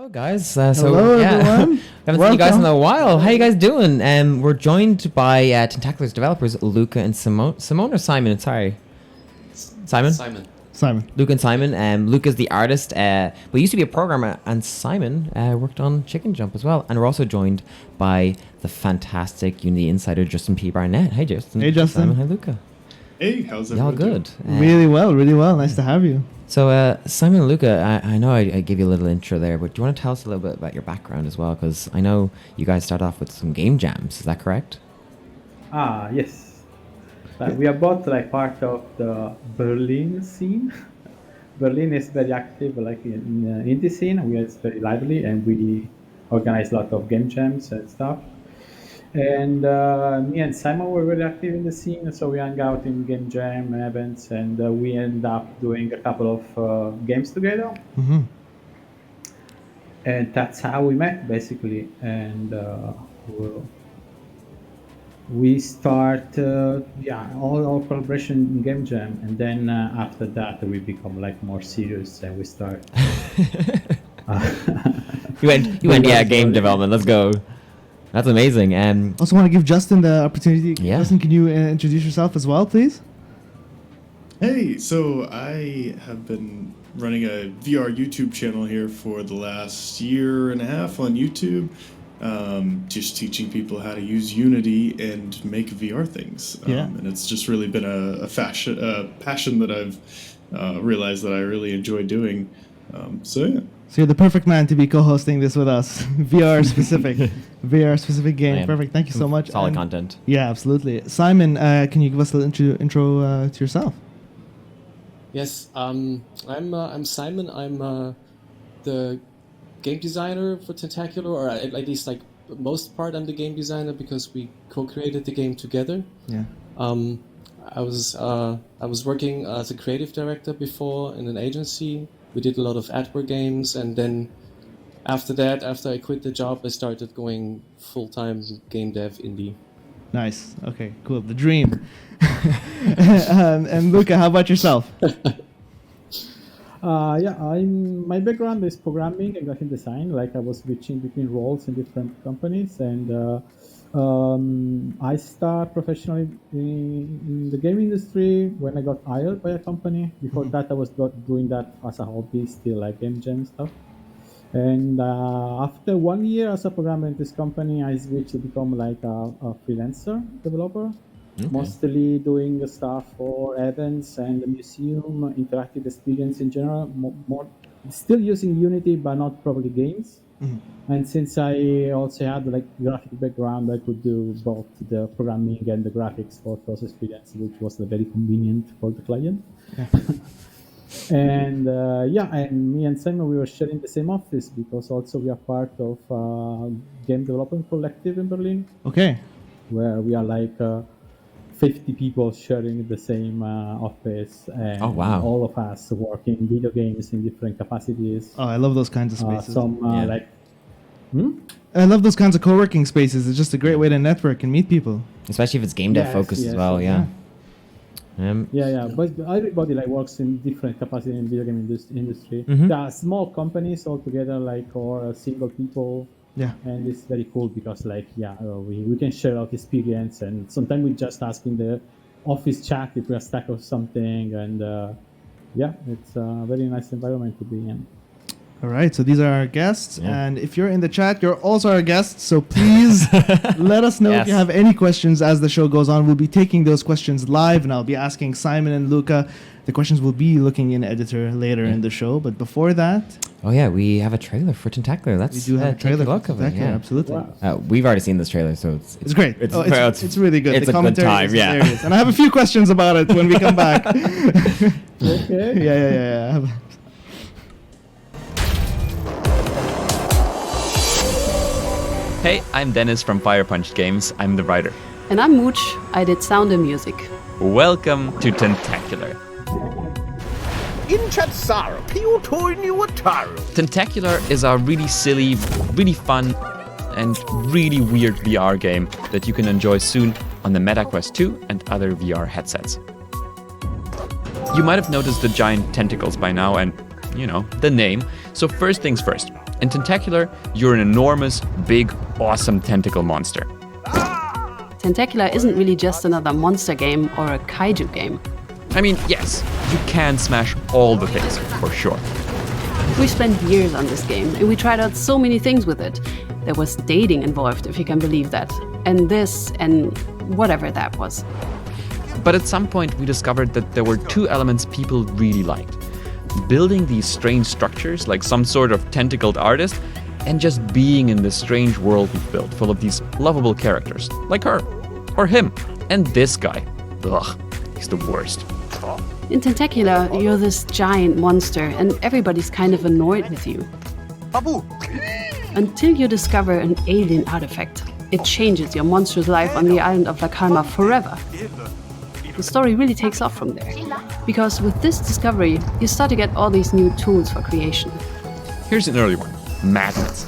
Hello, guys. Hello, everyone. Haven't seen you guys in a while. How you guys doing? We're joined by Tentacular's developers, Luca and Simone. Simone or Simon? Sorry. Simon? Simon. Luca and Simon. Luca's the artist, but he used to be a programmer, and Simon worked on Chicken Jump as well. And we're also joined by the fantastic Unity insider, Justin P. Barnett. Hey, Justin. Hey, Justin. Simon. Hi, Luca. Hey, how's Y'all everyone good? Really well. Nice to have you. So, Simon and Luca, I know I gave you a little intro there, but do you want to tell us a little bit about your background as well? Because I know you guys start off with some game jams. Is that correct? Yes. We are both part of the Berlin scene. Berlin is very active in indie scene. We are very lively and we organize a lot of game jams and stuff. And me and Simon were very active in the scene, so we hung out in game jam events, and we end up doing a couple of games together. Mm-hmm. And that's how we met, basically. And we start, all our collaboration in game jam, and then after that we become more serious, and we start. You went, game development. Let's go. That's amazing. Also want to give Justin the opportunity. Yeah. Justin, can you introduce yourself as well, please? Hey, so I have been running a VR YouTube channel here for the last year and a half on YouTube, just teaching people how to use Unity and make VR things. And it's just really been a passion that I've realized that I really enjoy doing. So you're the perfect man to be co-hosting this with us. VR specific game. Perfect. Thank you so much. Solid content. Yeah, absolutely. Simon, can you give us a little intro to yourself? Yes, I'm Simon. I'm the game designer for Tentacular, or at least most part I'm the game designer because we co-created the game together. Yeah. I was working as a creative director before in an agency. We did a lot of AdWords games, and then after I quit the job, I started going full-time game dev indie. Nice. Okay, cool. The dream. And Luca, how about yourself? My background is programming and graphic design. I was switching between roles in different companies, and I started professionally in the game industry when I got hired by a company. Before that, I was doing that as a hobby, still game jam stuff. And after 1 year as a programmer in this company, I switched to become a freelancer developer, mostly doing stuff for events and the museum, interactive experience in general, more still using Unity, but not probably games. Mm-hmm. And since I also had graphic background, I could do both the programming and the graphics for those experiences, which was very convenient for the client. Yeah. And and me and Simon, we were sharing the same office because also we are part of game development collective in Berlin. Okay. Where we are 50 people sharing the same office, and all of us working video games in different capacities. Oh, I love those kinds of spaces. I love those kinds of co-working spaces. It's just a great way to network and meet people. Especially if it's game dev focused as well, But everybody works in different capacity in video game industry. Mm-hmm. There are small companies all together, or single people. Yeah, and it's very cool because we can share our experience, and sometimes we just ask in the office chat if we are stuck or something, and it's a very nice environment to be in. All right, so these are our guests, and if you're in the chat, you're also our guests, so please let us know if you have any questions as the show goes on. We'll be taking those questions live, and I'll be asking Simon and Luca. The questions will be looking in editor later in the show, but before that... Oh yeah, we have a trailer for Tentacular. We do have a trailer for Tentacular, absolutely. Wow. We've already seen this trailer, so it's great. It's really good. It's the a good time, is hilarious. And I have a few questions about it when we come back. Okay. Yeah. Hey, I'm Dennis from Firepunchd Games. I'm the writer. And I'm Mooch. I did sound and music. Welcome to Tentacular. Tentacular is a really silly, really fun, and really weird VR game that you can enjoy soon on the Meta Quest 2 and other VR headsets. You might have noticed the giant tentacles by now and, the name. So first things first. In Tentacular, you're an enormous, big, awesome tentacle monster. Tentacular isn't really just another monster game or a kaiju game. I mean, yes, you can smash all the things, for sure. We spent years on this game, and we tried out so many things with it. There was dating involved, if you can believe that. And this, and whatever that was. But at some point, we discovered that there were two elements people really liked. Building these strange structures like some sort of tentacled artist, and just being in this strange world we've built, full of these lovable characters, like her, or him, and this guy. Ugh, he's the worst. In Tentacular, you're this giant monster, and everybody's kind of annoyed with you. Babu! Until you discover an alien artifact. It changes your monster's life on the island of La Calma forever. The story really takes off from there. Because with this discovery, you start to get all these new tools for creation. Here's an early one, magnets.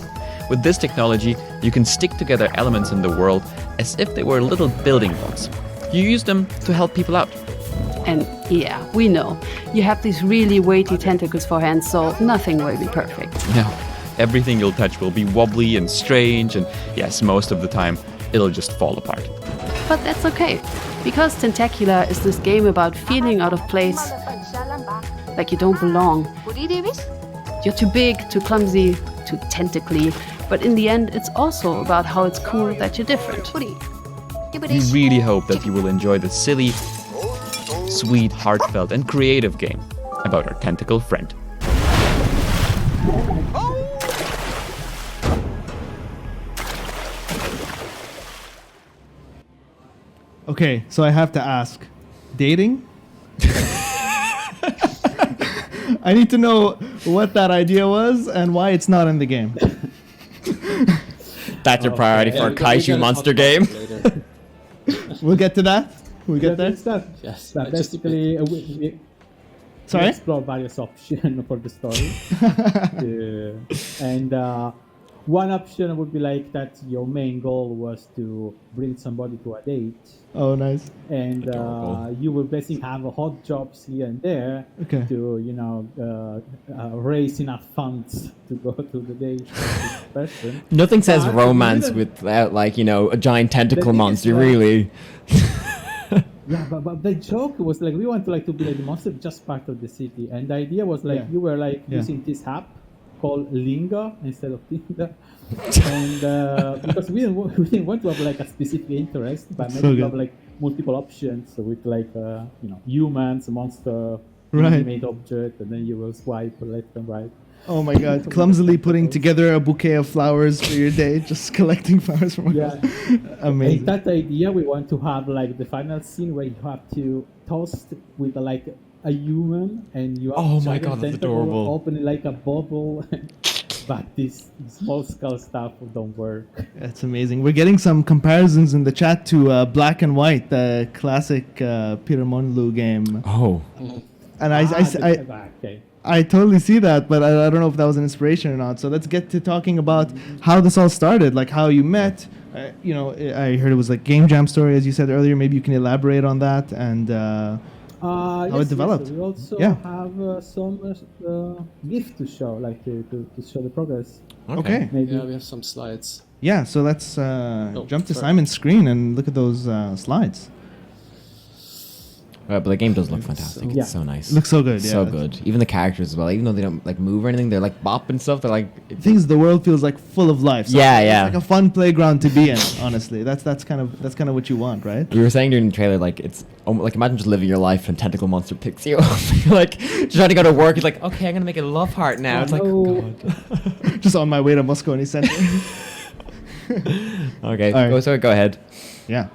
With this technology, you can stick together elements in the world as if they were little building blocks. You use them to help people out. And yeah, we know, you have these really weighty tentacles for hands, so nothing will be perfect. No, everything you'll touch will be wobbly and strange, and yes, most of the time, it'll just fall apart. But that's okay, because Tentacular is this game about feeling out of place, like you don't belong. You're too big, too clumsy, too tentacly, but in the end, it's also about how it's cool that you're different. We really hope that you will enjoy the silly, sweet, heartfelt, and creative game about our tentacle friend. Okay, so I have to ask, dating? I need to know what that idea was and why it's not in the game. That's your priority for a kaiju monster game. We'll get to that. We get there. Yes. That basically, we Sorry? explore various options for the story. And one option would be like that your main goal was to bring somebody to a date. Oh, nice. And you will basically have hot jobs here and there Okay. to, raise enough funds to go to the date with this person. Nothing says But romance even- without, like, a giant tentacle thing is, monster, like- really. Yeah, but the joke was like we want to be like the monster just part of the city, and the idea was like Yeah. you were like Yeah. using this app called Lingo instead of Tinder, and because we didn't want to have like a specific interest, but So maybe to good. have like multiple options with like humans, monster, Right. animate object, and then you will swipe left and right. Oh my god, clumsily putting together a bouquet of flowers for your date, just collecting flowers from Yeah. Amazing. And that idea, we want to have like the final scene where you have to toast with like a human, and you have Oh my giant God, that's tentacle adorable. opening like a bubble. But this small skull stuff don't work. That's amazing. We're getting some comparisons in the chat to Black and White, the classic Peter Monlu game. Oh. And Okay. I totally see that, but I don't know if that was an inspiration or not. So let's get to talking about how this all started, like how you met. I heard it was like Game Jam story, as you said earlier. Maybe you can elaborate on that and how it developed. Yes. We also Yeah. have some gift to show, like to show the progress. Okay. Maybe. Yeah, we have some slides. Yeah, so let's jump to sorry. Simon's screen and look at those slides. But the game does look fantastic. Yeah. It's so nice. It looks so good, yeah. So good. Even the characters as well. Even though they don't like move or anything, they're like bop and stuff. They're like Things the world feels like full of life. So Yeah, it's yeah. like a fun playground to be in. Honestly, that's kind of what you want, right? we were saying during the trailer, like it's like imagine just living your life and tentacle monster picks you up. You're like trying to go to work. It's like, okay, I'm gonna make a love heart now. It's like, No. God. Just on my way to Moscone Center. Okay, All right. go ahead. Yeah.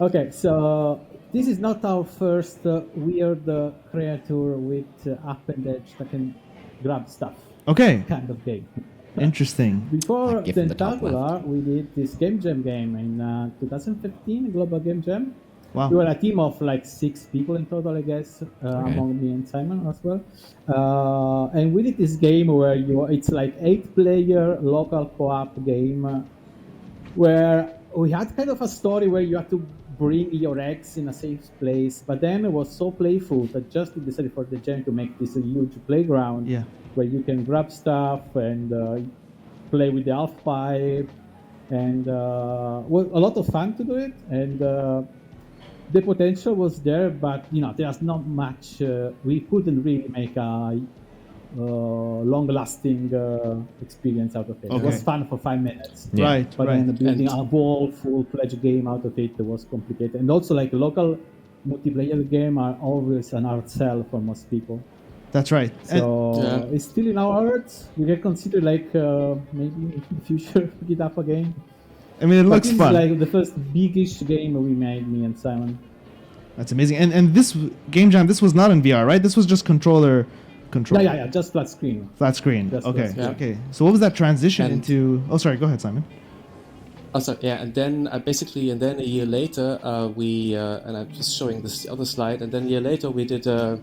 Okay, so this is not our first weird creature with appendage that can grab stuff Okay. kind of game. Interesting. Before Gift in the top Tentacular, we did this Game Jam game in 2015, Global Game Jam. Wow. We were a team of like 6 people in total, I guess, among me and Simon as well. And we did this game where it's like 8-player local co-op game where we had kind of a story where you had to bring your eggs in a safe place, but then it was so playful that just decided for the jam to make this a huge playground Yeah. where you can grab stuff and play with the half pipe, and was a lot of fun to do it. And the potential was there, but there's not much. We couldn't really make a long-lasting experience out of it. It was fun for 5 minutes, Right, but right. then building a whole full-fledged game out of it was complicated. And also, like local multiplayer game are always an hard sell for most people. That's right. So it's still in our hearts. We can consider like maybe in the future pick it up again. I mean, it looks this fun. is like the first biggish game we made, me and Simon. That's amazing. And this Game Jam, this was not in VR, right? This was just controller. Yeah, just flat screen. Flat screen. Just Okay, flat screen. okay. So what was that transition And- into? Oh, sorry. Go ahead, Simon. Also, yeah, and then and then a year later, and I'm just showing this other slide, and then a year later we did a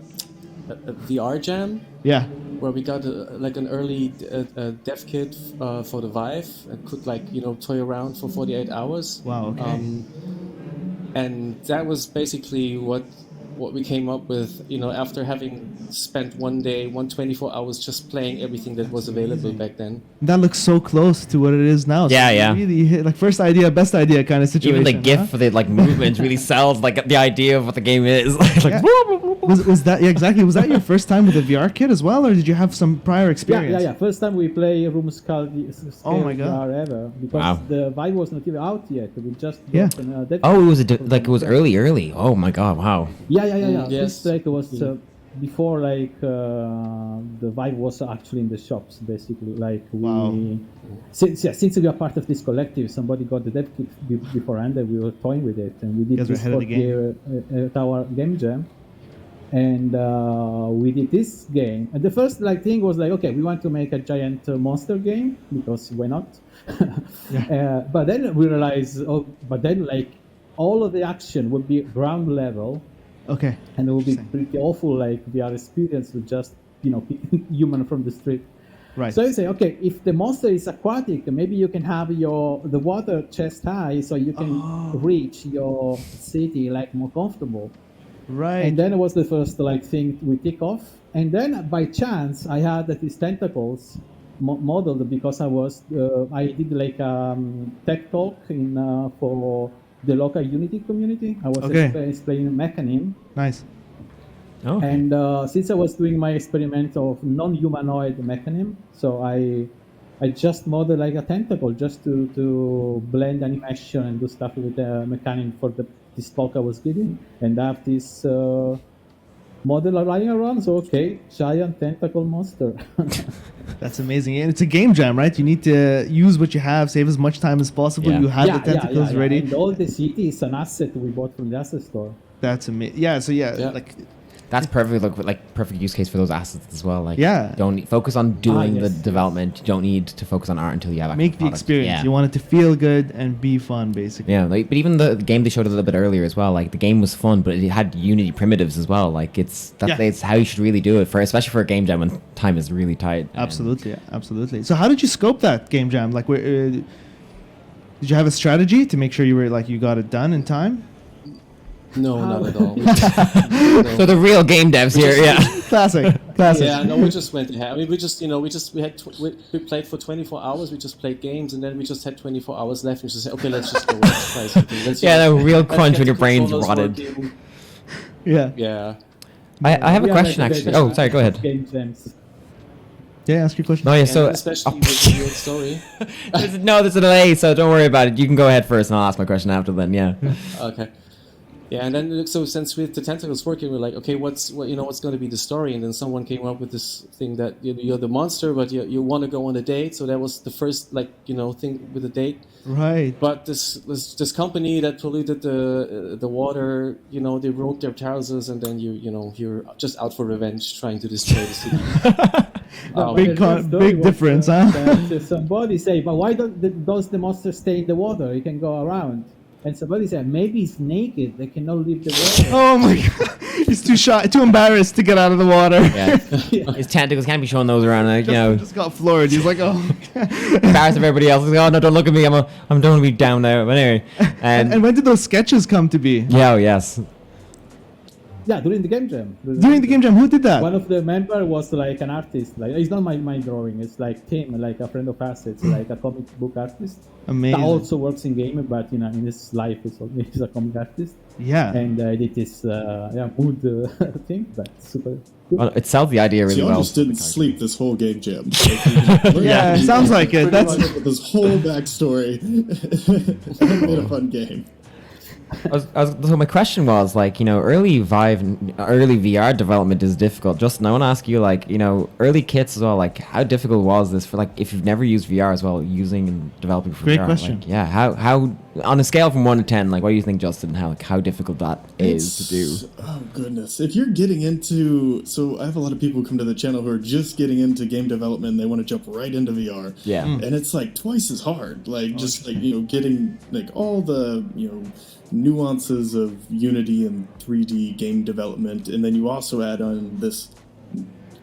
VR jam Yeah. where we got like an early dev kit for the Vive and could toy around for 48 hours. Wow. Okay. And that was basically what we came up with, after having spent 124 hours just playing everything that was available back then. That looks so close to what it is now. Yeah, So yeah. Really hit, like first idea, best idea kind of situation. Even the GIF huh? for the movement really sells the idea of what the game is. Yeah. Was that exactly? Was that your first time with a VR kit as well, or did you have some prior experience? Yeah. First time we play Room Scale Oh my God. VR ever, because Wow. the Vive was not even out yet. We just Yeah. got an, Oh, it was it was early. Oh my god! Wow. Yeah. Yes. This like was before the Vive was actually in the shops, basically. Like we, since we are part of this collective, somebody got the dev kit beforehand, and we were toying with it, and we did You guys were this ahead of the game. here at our game jam. And we did this game, and the first thing was okay, we want to make a giant monster game because why not? But then we realized, all of the action would be ground level, Okay. and it would be pretty awful VR experience with just picking human from the street. Right. So you say, okay, if the monster is aquatic, maybe you can have the water chest high, so you can reach your city more comfortable. Right. And then it was the first thing we tick off. And then by chance I had these tentacles modeled because I did tech talk for the local Unity community. I was explaining mechanism. Nice. Oh. And since I was doing my experiment of non-humanoid mechanism, so I just modeled a tentacle just to blend animation and do stuff with the mechanism for this talk I was giving, and I have this model lying around. So giant tentacle monster. That's amazing. And it's a game jam, right? You need to use what you have, save as much time as possible. Yeah. You have the tentacles ready. And all the city is an asset we bought from the asset store. That's amazing. Yeah. So That's perfect. Perfect use case for those assets as well. Yeah. Don't focus on doing the yes. development. You don't need to focus on art until you have actual make the product. experience. Yeah. You want it to feel good and be fun, basically. Yeah, but even the game they showed a little bit earlier as well. The game was fun, but it had Unity primitives as well. It's how you should really do it especially for a game jam when time is really tight. Absolutely, absolutely. So how did you scope that game jam? Did you have a strategy to make sure you got it done in time? No, not at all. So the real game devs here, Classic. Yeah, no, we just went ahead. I mean, we played for 24 hours. We just played games, and then we just had 24 hours left, and just said, okay, let's just go. Let's try something. the real let's crunch get when your the brain's controllers rotted. working. Yeah. Yeah. I have a We are question actually. Oh, sorry, go ahead. Game jams. Yeah, ask your question. No, yeah, And so especially with the old story. there's a delay, so don't worry about it. You can go ahead first, and I'll ask my question after then. Yeah. Okay. Yeah, and then so since with the tentacles working, we're like, okay, what's going to be the story? And then someone came up with this thing that you're the monster, but you want to go on a date. So that was the first thing with a date. Right. But this company that polluted the water, they broke their trousers, and then you're just out for revenge, trying to destroy the city. Big difference, huh? Somebody say, but why does the monster stay in the water? He can go around. And somebody said, maybe he's naked. They cannot leave the water. Oh my God. He's too shy, too embarrassed to get out of the water. Yeah. His tentacles can't be showing those around. Just got floored. He's like, oh. Embarrassed of everybody else. Like, oh no, don't look at me. I'm don't want to be down there. But anyway. And when did those sketches come to be? Yeah. Oh, yes. Yeah, during the game jam. During the game jam, who did that? One of the member was like an artist. Like it's not my drawing. It's like Tim, like a friend of ours. It's like a comic book artist. Amazing. That also works in gaming, but in his life, he's a comic artist. Yeah. And I did this mood thing, but super cool. Well, it sells the idea really So y'all well. just didn't sleep this whole game jam. Yeah, it sounds like it. That's This whole backstory. Made a fun game. So my question was, like, you know, early VR development is difficult. Justin, I want to ask you, like, you know, early kits as well, like, how difficult was this for, like, if you've never used VR as well, using and developing for Great VR? question. Like, yeah, how on a scale from 1 to 10, like, what do you think, Justin? How difficult that is to do? Oh goodness! If you're getting into, so I have a lot of people who come to the channel who are just getting into game development. They want to jump right into VR. Yeah. And it's like twice as hard. Like just like, you know, getting like all the, you know, nuances of Unity and 3D game development, and then you also add on this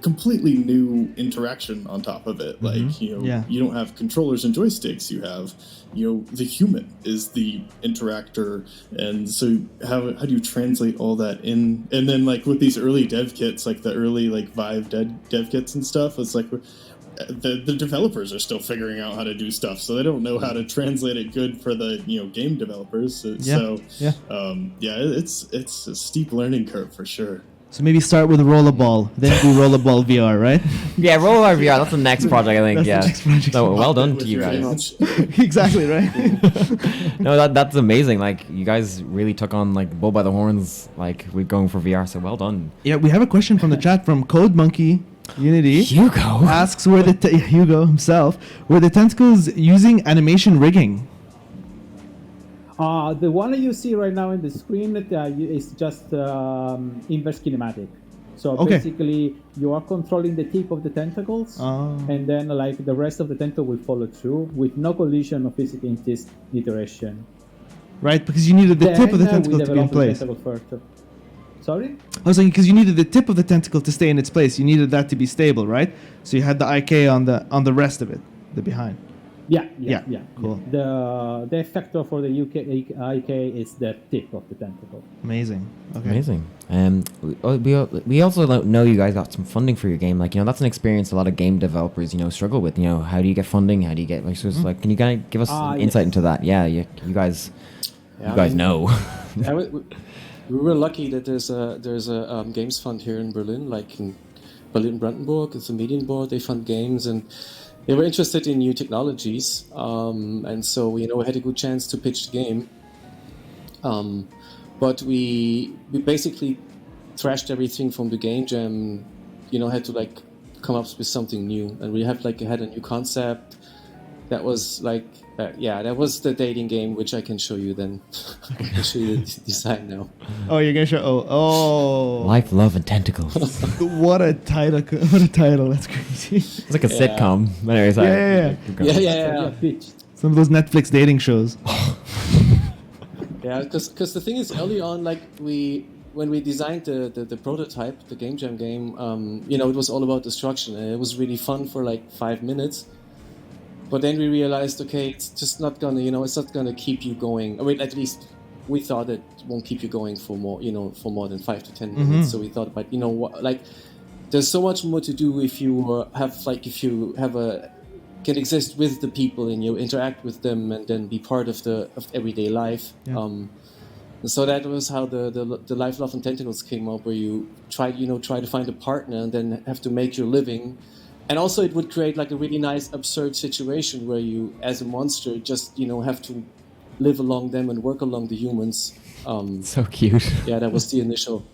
completely new interaction on top of it. Like, you know, you don't have controllers and joysticks. You have, you know, the human is the interactor, and so how do you translate all that in? And then like with these early dev kits, like the early like Vive dev kits and stuff, it's like the developers are still figuring out how to do stuff, so they don't know how to translate it good for the, you know, game developers. It's a steep learning curve for sure. So maybe start with Rollerball, then do Rollerball VR, right? Yeah, Rollerball VR. That's the next project, I think. That's the Yeah. next project. So well done to With you your guys. image. Exactly, right? No, that's amazing. Like, you guys really took on like the bull by the horns, like with going for VR. So well done. Yeah, we have a question from the chat from Code Monkey Unity. Hugo Asks Hugo himself, were the tentacles using animation rigging? The one that you see right now in the screen is just inverse kinematic. So basically, you are controlling the tip of the tentacles, and then like the rest of the tentacle will follow through with no collision of physical in this iteration. Right, because you needed the tip of the tentacle to be in place. Sorry? I was saying because you needed the tip of the tentacle to stay in its place. You needed that to be stable, right? So you had the IK on the rest of it, the behind. Yeah. Cool. The effector for the IK is the tip of the tentacle. Amazing. Okay. Amazing. We also know you guys got some funding for your game. Like, you know, that's an experience a lot of game developers, you know, struggle with. You know, how do you get funding? How do you get like? So it's like, can you kind of give us some insight into that? Yeah, you guys know. We were lucky that there's a games fund here in Berlin, like in Berlin-Brandenburg. It's a median board. They fund games, and they were interested in new technologies, and so we had a good chance to pitch the game. But we basically trashed everything from the game jam. Had to like come up with something new, and we had a new concept. That was like, that was the dating game, which I can show you then. I can show you the design now. Oh, you're gonna show? Oh. Life, Love, and Tentacles. What a title! What a title! That's crazy. It's like a sitcom. Anyways, Yeah. Some of those Netflix dating shows. Yeah, because the thing is, early on, like when we designed the prototype, the game jam game, it was all about destruction, and it was really fun for like 5 minutes. But then we realized, okay, it's just not gonna, it's not gonna keep you going. I mean, at least we thought it won't keep you going for more, for more than 5 to 10 minutes. Mm-hmm. So we thought, but what, like, there's so much more to do if you can exist with the people and you interact with them and then be part of everyday life. Yeah. So that was how the Life, Love, and Tentacles came up, where you try to find a partner and then have to make your living. And also it would create like a really nice absurd situation where you, as a monster, just, have to live along them and work along the humans. So cute. Yeah, that was the initial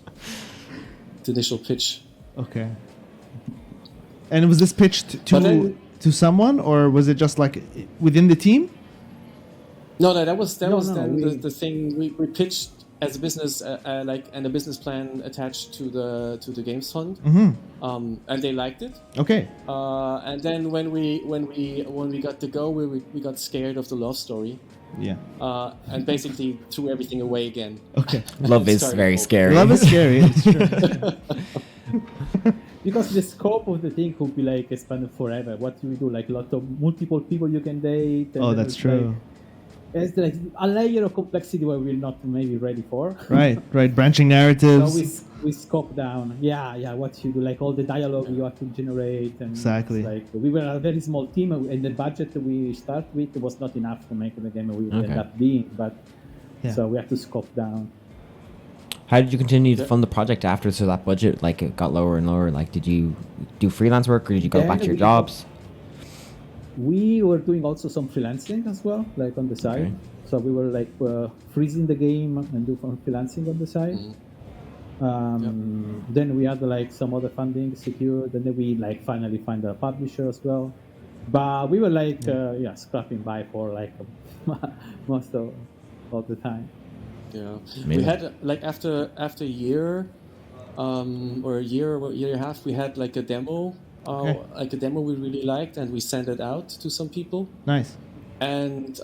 pitch. Okay. And was this pitched to someone, or was it just like within the team? No, that was the thing we pitched as a business, and a business plan attached to the games fund, and they liked it. Okay. And then when we got to go, we got scared of the love story. Yeah. And basically threw everything away again. Okay. Love is very scary. Love is scary. It's true. Because the scope of the thing could be like expanded forever. What do we do? Like multiple people you can date. And that's true. it's like a layer of complexity where we're not maybe ready for. Right. Branching So narratives. we scope down. Yeah. What you do, like all the dialogue you have to generate, and Exactly. it's like we were a very small team, and the budget that we start with was not enough to make the game we ended up being. But so we have to scope down. How did you continue to fund the project after? So that budget, like, it got lower and lower. Like, did you do freelance work, or did you go back to your jobs? We were doing also some freelancing as well, like on the side. Okay. So we were like freezing the game and do some freelancing on the side. Then we had like some other funding secured, and then we like finally find a publisher as well. But we were like scrapping by for like most of the time. Yeah, we had like after a year, or a year and a half, we had like a demo, like a demo we really liked, and we sent it out to some people. Nice. And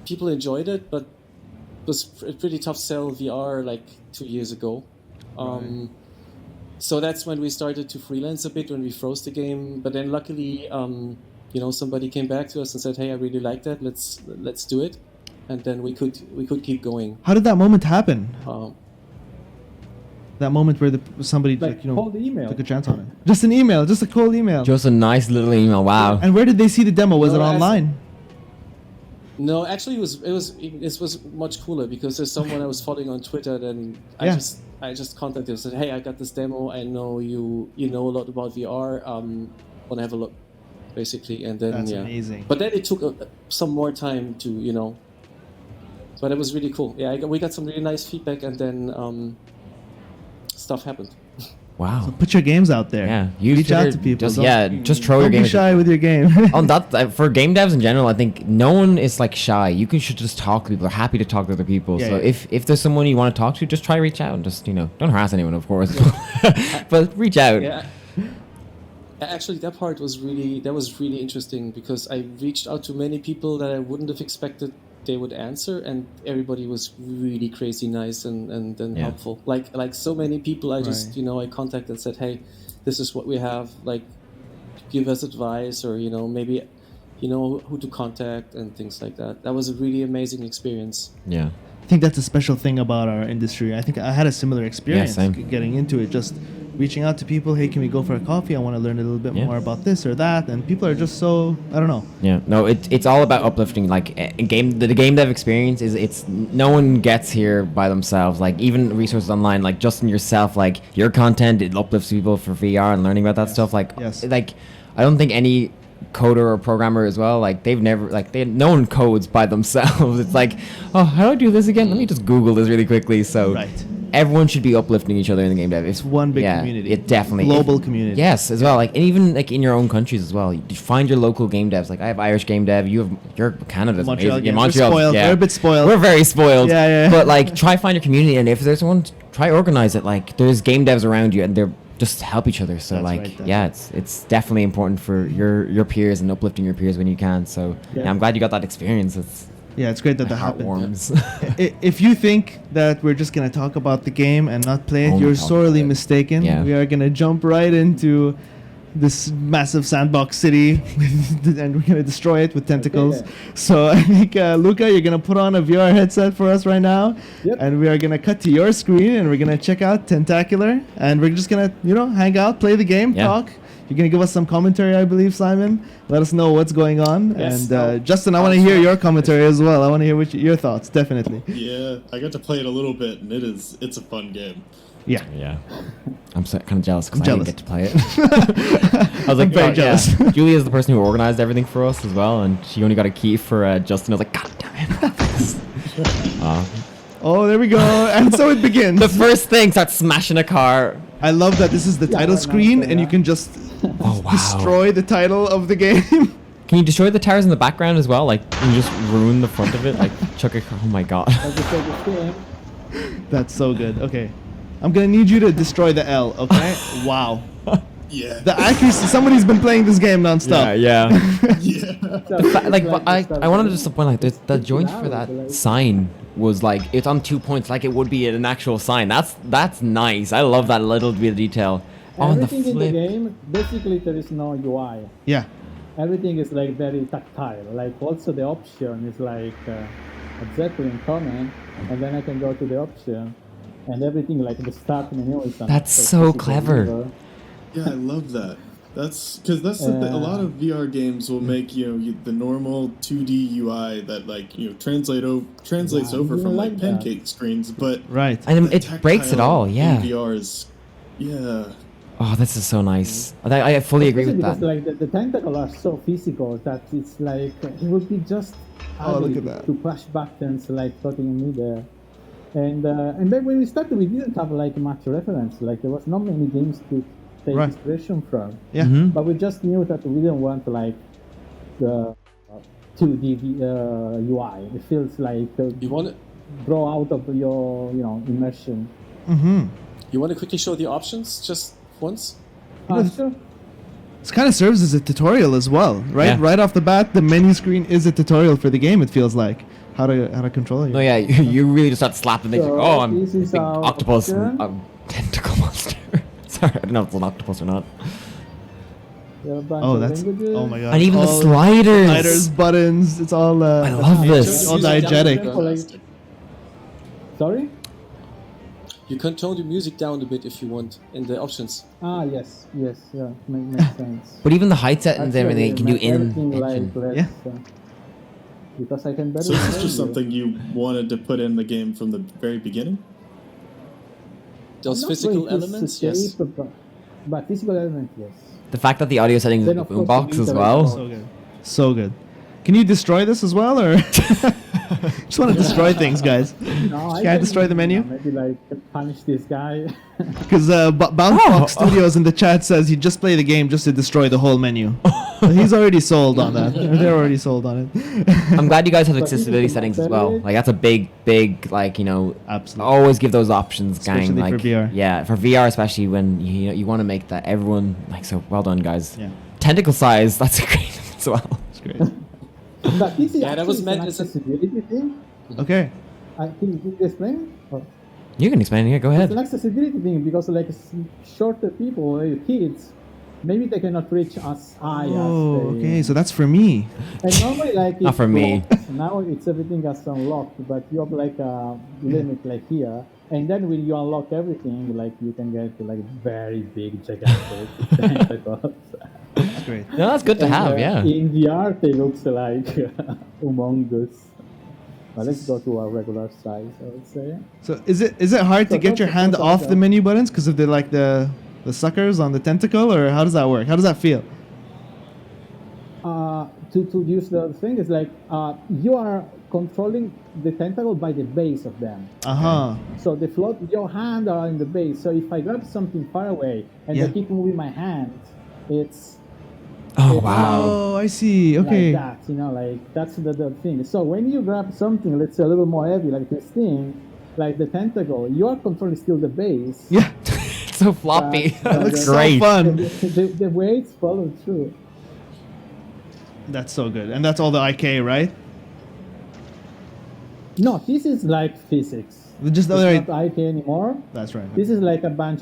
people enjoyed it, but it was a pretty tough sell VR like 2 years ago. So that's when we started to freelance a bit, when we froze the game. But then luckily, somebody came back to us and said, "Hey, I really like that. Let's do it." And then we could keep going. How did that moment happen? That moment where somebody called the email. took a chance on it. Just an email, just a cold email. Just a nice little email. Wow. And where did they see the demo? Was it online? No, actually, it was much cooler, because there's someone I was following on Twitter. Then I just contacted and said, "Hey, I got this demo. I know you know a lot about VR. Want to have a look?" Basically, and then That's amazing. But then it took some more time to But it was really cool. Yeah, we got some really nice feedback, and then stuff happened. Wow. So put your games out there. Yeah. Reach out to people. Just throw your Don't game. be shy with your game. For game devs in general, I think no one is like shy. You should just talk to people. They're happy to talk to other people. Yeah, so yeah. if there's someone you want to talk to, just try to reach out and just don't harass anyone, of course. But reach out. Yeah. Actually, that was really interesting, because I reached out to many people that I wouldn't have expected they would answer, and everybody was really crazy nice and helpful. Like so many people, I just I contacted and said, "Hey, this is what we have. Like, give us advice, or maybe who to contact and things like that." That was a really amazing experience. Yeah. I think that's a special thing about our industry. I think I had a similar experience getting into it, just reaching out to people. Hey, can we go for a coffee? I want to learn a little bit more about this or that. And people are just so, I don't know. Yeah, no, it's all about uplifting. Like the game dev experience it's no one gets here by themselves. Like even resources online, like Justin yourself, like your content, it uplifts people for VR and learning about that stuff. Like I don't think any coder or programmer as well, like they've never no one codes by themselves. It's like, oh, how do I do this again? Let me just Google this really quickly. So everyone should be uplifting each other in the game dev. It's one big community. It definitely global community. Yes, as well. Like, and even like in your own countries as well. You find your local game devs. Like I have Irish game dev. You're Canada's Montreal. amazing. Montreal. We're a bit spoiled. We're very spoiled. Yeah. But like, try find your community, and if there's one, try organize it. Like there's game devs around you, and they're just help each other. So it's definitely important for your peers and uplifting your peers when you can. So I'm glad you got that experience. It's great that heart happened. Warms. If you think that we're just gonna talk about the game and not play it, you're sorely mistaken. Yeah. We are gonna jump right into this massive sandbox city, and we're gonna destroy it with tentacles. So I think Luca, you're gonna put on a VR headset for us right now, and we are gonna cut to your screen, and we're gonna check out Tentacular, and we're just gonna hang out, play the game, talk. You're going to give us some commentary, I believe, Simon. Let us know what's going on. Yes, and Justin, I want to hear your commentary as well. I want to hear your thoughts, definitely. Yeah, I got to play it a little bit, and it's a fun game. Yeah. I'm kind of jealous because I didn't get to play it. I was like, very jealous. Yeah. Julia is the person who organized everything for us as well, and she only got a key for Justin. I was like, God damn it. Oh, there we go. And so it begins. The first thing starts smashing a car. I love that this is the title screen, and you can just destroy the title of the game. Can you destroy the tires in the background as well? Like, can you just ruin the front of it? Like, chuck a car. Oh my god. That's so good. Okay. I'm going to need you to destroy the L, okay? Wow. Yeah. The accuracy, somebody's been playing this game nonstop. Yeah. Yeah. I wanted to just point like the joint for that sign was like it's on 2 points, like it would be an actual sign. That's nice. I love that little bit of detail. Everything in the game, basically there is no UI. Yeah. everything is like very tactile. Like also the option is like exactly in common, and then I can go to the option, and everything like the start menu is. That's so clever. Yeah, I love that. That's because that's the thing. A lot of VR games will make the normal 2D UI that translates over from like pancake screens, but Right. And it breaks it all, yeah. in VR is, yeah. Oh, this is so nice. I fully agree with because, that. Like the tentacles are so physical that it's like it would be just look at that. to push buttons like putting me there. And then when we started, we didn't have like much reference. Like there was not many games to take Right. inspiration from. Yeah. But we just knew that we didn't want like the 2D UI. It feels like You want to draw out of your immersion. you want to quickly show the options just once? Sure. This kind of serves as a tutorial as well, right? Yeah. Right off the bat, the menu screen is a tutorial for the game. It feels like how to control it. No, yeah, you really just start slapping things. So Like, oh, I'm this is big our octopus, option. tentacle monster. Sorry, I don't know if it's an octopus or not. There are a bunch Oh, of that's languages. oh my god! And even the All sliders. sliders, buttons. It's all. I love this. all diegetic. Sorry? You can tone the music down a bit if you want in the options. Yes, yeah, makes sense. But even the height settings and everything, you can do make in everything engine. like, Yeah. Because I can better. So is this show just you. something you wanted to put in the game from the very beginning? Those Not physical really, it's elements, the yes. shape, but physical element, yes. The fact that the audio settings is Then, a of course, boombox you as need to well. So good. So good. Can you destroy this as well, or just want to destroy things, guys? No, Can I destroy the menu? Maybe like punish this guy. Because Bounce Box Studios in the chat says he'd just play the game just to destroy the whole menu. So he's already sold on that. They're already sold on it. I'm glad you guys have But this accessibility is settings not as well. valid. Like that's a big, gang. Absolutely. Always give those options, gang. Especially Like for VR. Yeah, for VR especially when you want to make that everyone like. So well done, guys. Yeah. Tentacle size. That's a great as well. It's great. But this is Yeah, that was actually meant an as a- accessibility thing. Okay. Can you explain? Or- You can explain. Yeah, go It's ahead. an accessibility thing because like shorter people, like kids, maybe they cannot reach as high Oh, as they... okay. So that's for me. And normally like Not it's for me. locked. Now it's everything is unlocked, but you have like a limit like here. And then when you unlock everything, like you can get like very big, gigantic tentacles. That's great. No, that's good to And, have. Yeah. In VR, they looks like humongous. But let's go to our regular size, I would say. So is it hard to So get your don't- hand don't off go. the menu buttons because of the suckers on the tentacle, or how does that work? How does that feel? To use the thing is like you are controlling the tentacle by the base of them. So the float, your hand are in the base. So if I grab something far away and Yeah. I keep moving my hand, it's Oh it's wow. Oh, I see. Okay. like that, like that's the thing. So when you grab something, let's say a little more heavy, like this thing, like the tentacle, you are controlling still the base. Yeah. It's so floppy. That That's looks so great. fun. The weights follow through. That's so good. And that's all the IK, right? No, this is like physics. Just the It's other. not IK anymore. That's right. This is like a bunch.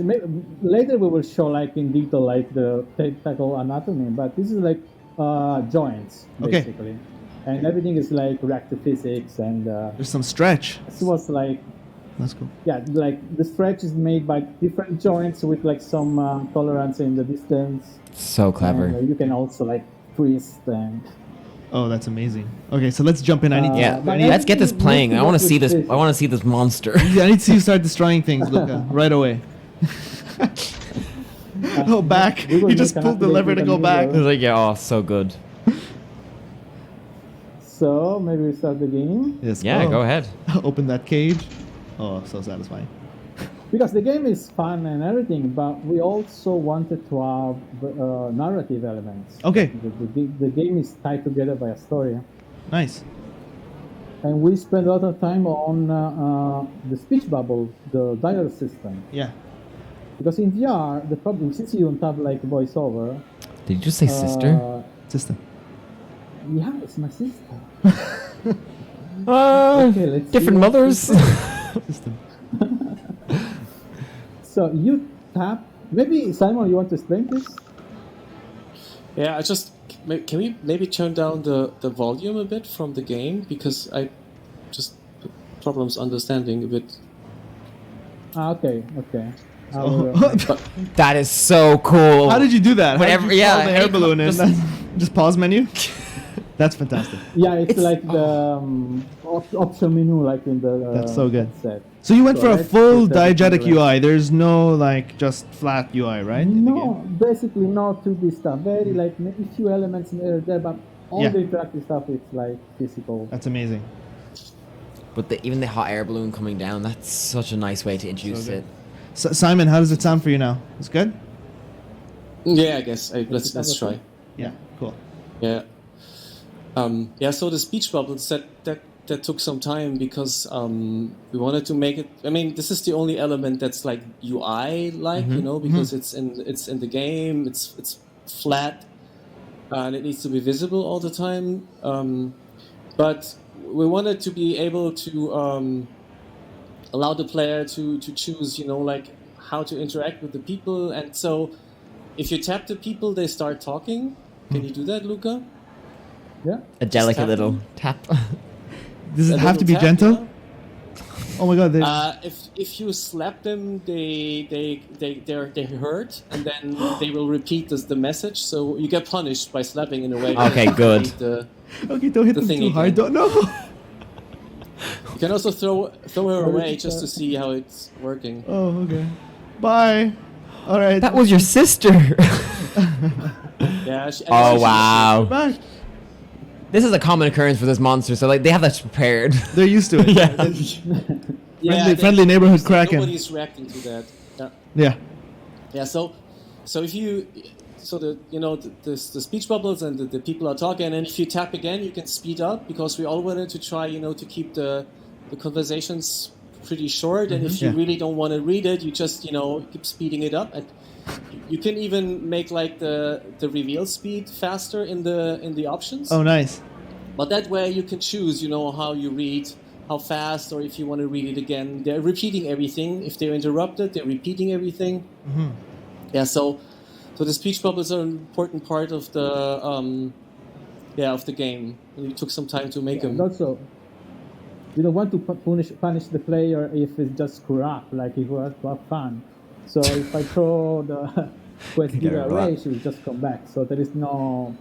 Later we will show like in detail like the tentacle anatomy, but this is like joints Okay. basically, and everything is like reactive physics, and There's some stretch. this was like That's cool. like the stretch is made by different joints with like some tolerance in the distance. So clever. And, you can also like twist and. Oh, that's amazing. Okay, so let's jump in. I need. Yeah, but let's get this everything playing. I mostly want to what see we this. did. I want to see this monster. I need to see you start destroying things, Luca, right away. Oh, back. we will You just make an pulled the update lever with to a go new back. I was like, yeah, oh, so good. So maybe we start the game. Yes. Yeah, go ahead. Open that cage. Oh, so satisfying. Because the game is fun and everything, but we also wanted to have narrative elements. Okay. The game is tied together by a story. Nice. And we spent a lot of time on the speech bubble, the dialogue system. Yeah. Because in VR, the problem, since you don't have like voiceover... Did you just say sister? System. Yeah, it's my sister. Okay, let's see different what mothers. System. So you tap... Maybe, Simon, you want to explain this? Yeah, I just can we maybe turn down the volume a bit from the game, because I just problems understanding a bit. Okay. That is so cool. How did you do that? Whatever, How did you yeah, call the air any- balloon in? just- Just pause menu? That's fantastic. Yeah, it's like the option menu, like in the. That's so good. Set. So you went for a let's full put everything diegetic right. UI. There's no like just flat UI, right? in the No, game? basically not 2D stuff. Very like maybe few elements in there, but all Yeah. the interactive stuff it's like physical. That's amazing. But even the hot air balloon coming down, that's such a nice way to introduce good. it. Simon, how does it sound for you now? It's good? Yeah, I guess let's try. Yeah, cool. Yeah. So the speech bubbles that took some time, because we wanted to make it. I mean, this is the only element that's like UI like, because it's in the game. It's flat, and it needs to be visible all the time. But we wanted to be able to allow the player to choose, like how to interact with the people. And so, if you tap the people, they start talking. Can you do that, Luca? Yeah. A delicate tap little them. tap. Does it A have to little be tap, gentle? you know? Oh my god. If you slap them, they hurt, and then they will repeat the message. So you get punished by slapping in a way. that Okay, you good. repeat the- Okay, don't hit the them thing too hard. again. Don't know. You can also throw her away just to see how it's working. Oh, okay. Bye. All right. That was your sister. Yeah. Oh wow. Bye. This is a common occurrence for this monster, so like they have that prepared. They're used to it. Yeah. Friendly neighborhood Kraken. Nobody's reacting to that. Yeah. Yeah. Yeah. So if you the speech bubbles and the people are talking, and if you tap again, you can speed up, because we all wanted to try to keep the conversations pretty short. And if you Yeah. really don't want to read it, you just keep speeding it up. And you can even make like the reveal speed faster in the options. Oh, nice. But that way you can choose, how you read, how fast, or if you want to read it again. They're repeating everything. If they're interrupted, they're repeating everything. Mm-hmm. Yeah, so the speech bubbles are an important part of the of the game. And it took some time to make And them. also, you don't want to punish the player if it's just screw up, like if you have to have fun. So if I throw the quest giver away, she will just come back. So there is no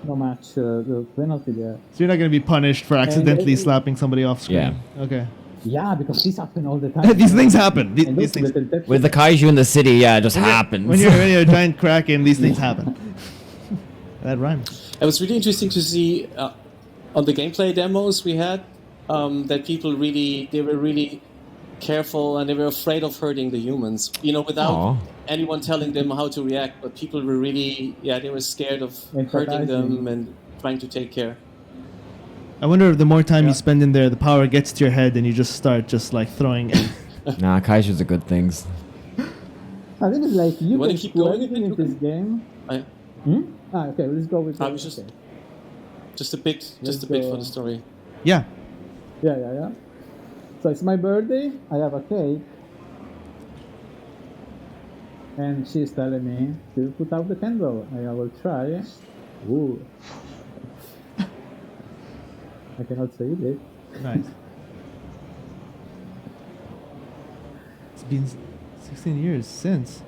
much the penalty there. So you're not going to be punished for accidentally it- slapping somebody off screen. Yeah. Okay. Yeah, because this happens all the time. These things happen. And These those things. little With the kaiju in the city, yeah, it just happens. When you're a giant Kraken, these things happen. That rhymes. It was really interesting to see on the gameplay demos we had that people they were really careful, and they were afraid of hurting the humans, without Aw. anyone telling them how to react. But people were really, they were scared of hurting them and trying to take care. I wonder if the more time you spend in there, the power gets to your head and you just start throwing it. Nah, kaijus are good things. I think it's like you wanna can keep do going anything with in it, this game. I- Okay, let's go with I was just a bit for the story. Yeah. Yeah. So it's my birthday. I have a cake. And she's telling me to put out the candle. I will try. Ooh. I cannot say it. Nice. It's been 16 years since.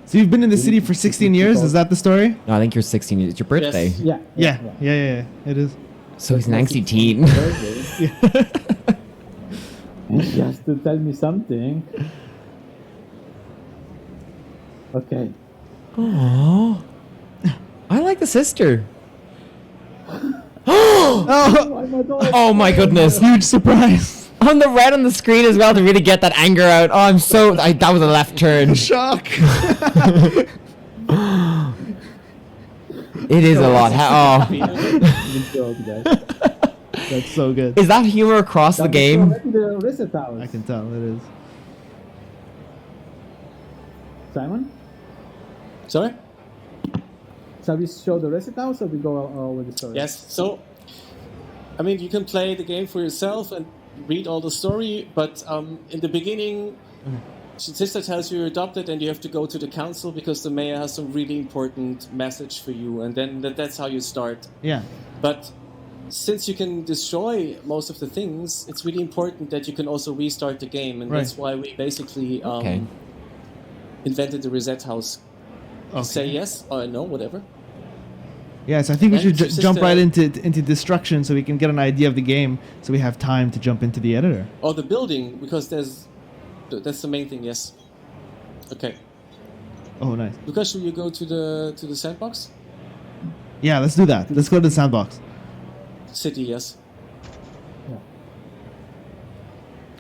So you've been in the city for 16 years? Is that the story? No, I think you're 16. It's your birthday. Yes. Yeah. It is. So he's an angsty teen. Birthday. And she has to tell me something. Okay. Aww. I like the sister. Oh my goodness. Huge surprise. On the red on the screen as well to really get that anger out. Oh, I'm so... that was a left turn. Shock. It is a lot. Good job, guys. That's so good. Is that humor across the game? The reset hours. I can tell it is. Simon? Sorry? Shall we show the reset hours or we go with the story? Yes. So, I mean, you can play the game for yourself and read all the story, but in the beginning, sister tells you you're adopted, and you have to go to the council because the mayor has some really important message for you, and then that's how you start. Yeah. But since you can destroy most of the things, it's really important that you can also restart the game, and that's why we basically invented the reset house. Say yes or no, whatever. Yes, I think we should jump right into destruction so we can get an idea of the game, so we have time to jump into the editor. Oh, the building, because that's the main thing. Yes. Okay. Oh, nice. Lucas, should you go to the sandbox? Yeah, let's do that. Let's go to the sandbox. City, yes. Yeah.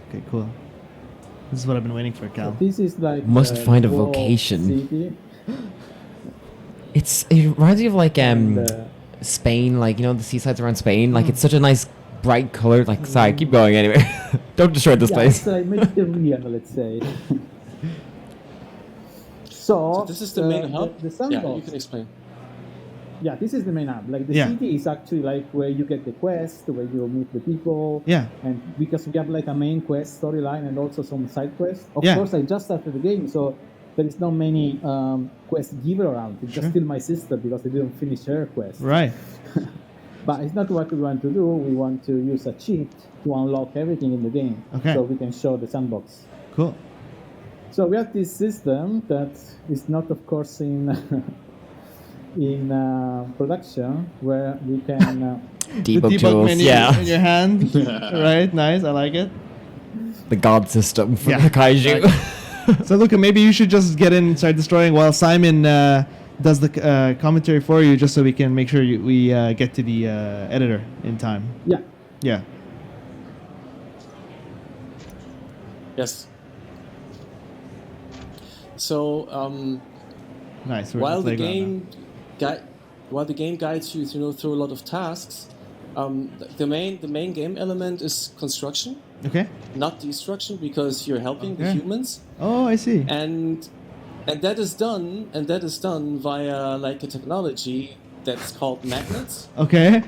Okay, cool. This is what I've been waiting for, Cal. So this is like Must find a whole vocation. city. It reminds me of like Spain, like, you know, the seasides around Spain. Like, it's such a nice bright color. Like, sorry, keep going anyway. Don't destroy this place. It's like Mediterranean, let's say. So this is the main hub. The sandbox. Yeah, you can explain. Yeah, this is the main hub. Like the city is actually like where you get the quest, where you meet the people. Yeah. And because we have like a main quest storyline and also some side quests. Of Yeah. course, I just started the game, so there is not many quest giver around. It's just still my sister because I didn't finish her quest. Right. But it's not what we want to do. We want to use a cheat to unlock everything in the game. Okay. So we can show the sandbox. Cool. So we have this system that is not, of course, in production, where we can The Debug debug tools, menu yeah. in your hand. Right, nice. I like it. The god system for Yeah, the kaiju. So, Luca, maybe you should just get in and start destroying while Simon does the commentary for you, just so we can make sure we get to the editor in time. Yeah. Yeah. Yes. So Nice. We're while in the playground game guides you, through a lot of tasks, the main game element is construction, now. Okay. not destruction, because you're helping the Okay. humans, Oh, I see. and that is done via like a technology that's called magnets. Okay.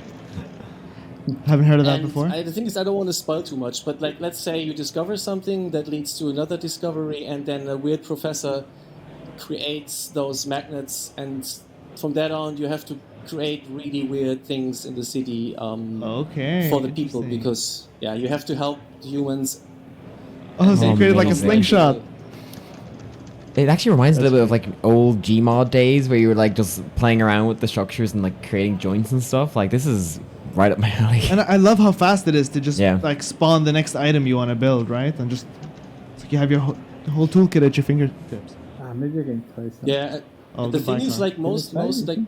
Haven't heard of that And before. the thing is, I don't want to spoil too much, but like, let's say you discover something that leads to another discovery, and then a weird professor creates those magnets, and from that on, you have to create really weird things in the city Okay. for the people, interesting. because you have to help the humans. Oh, so you created like a amazing. slingshot. It actually reminds me a little bit of like old Gmod days where you were like just playing around with the structures and like creating joints and stuff. Like, this is right up my alley. And I love how fast it is to just Yeah. like spawn the next item you want to build, right? And just it's like you have your whole toolkit at your fingertips. Maybe I can try something. Yeah, Oh, the goodbye, thing is, Tom. like most like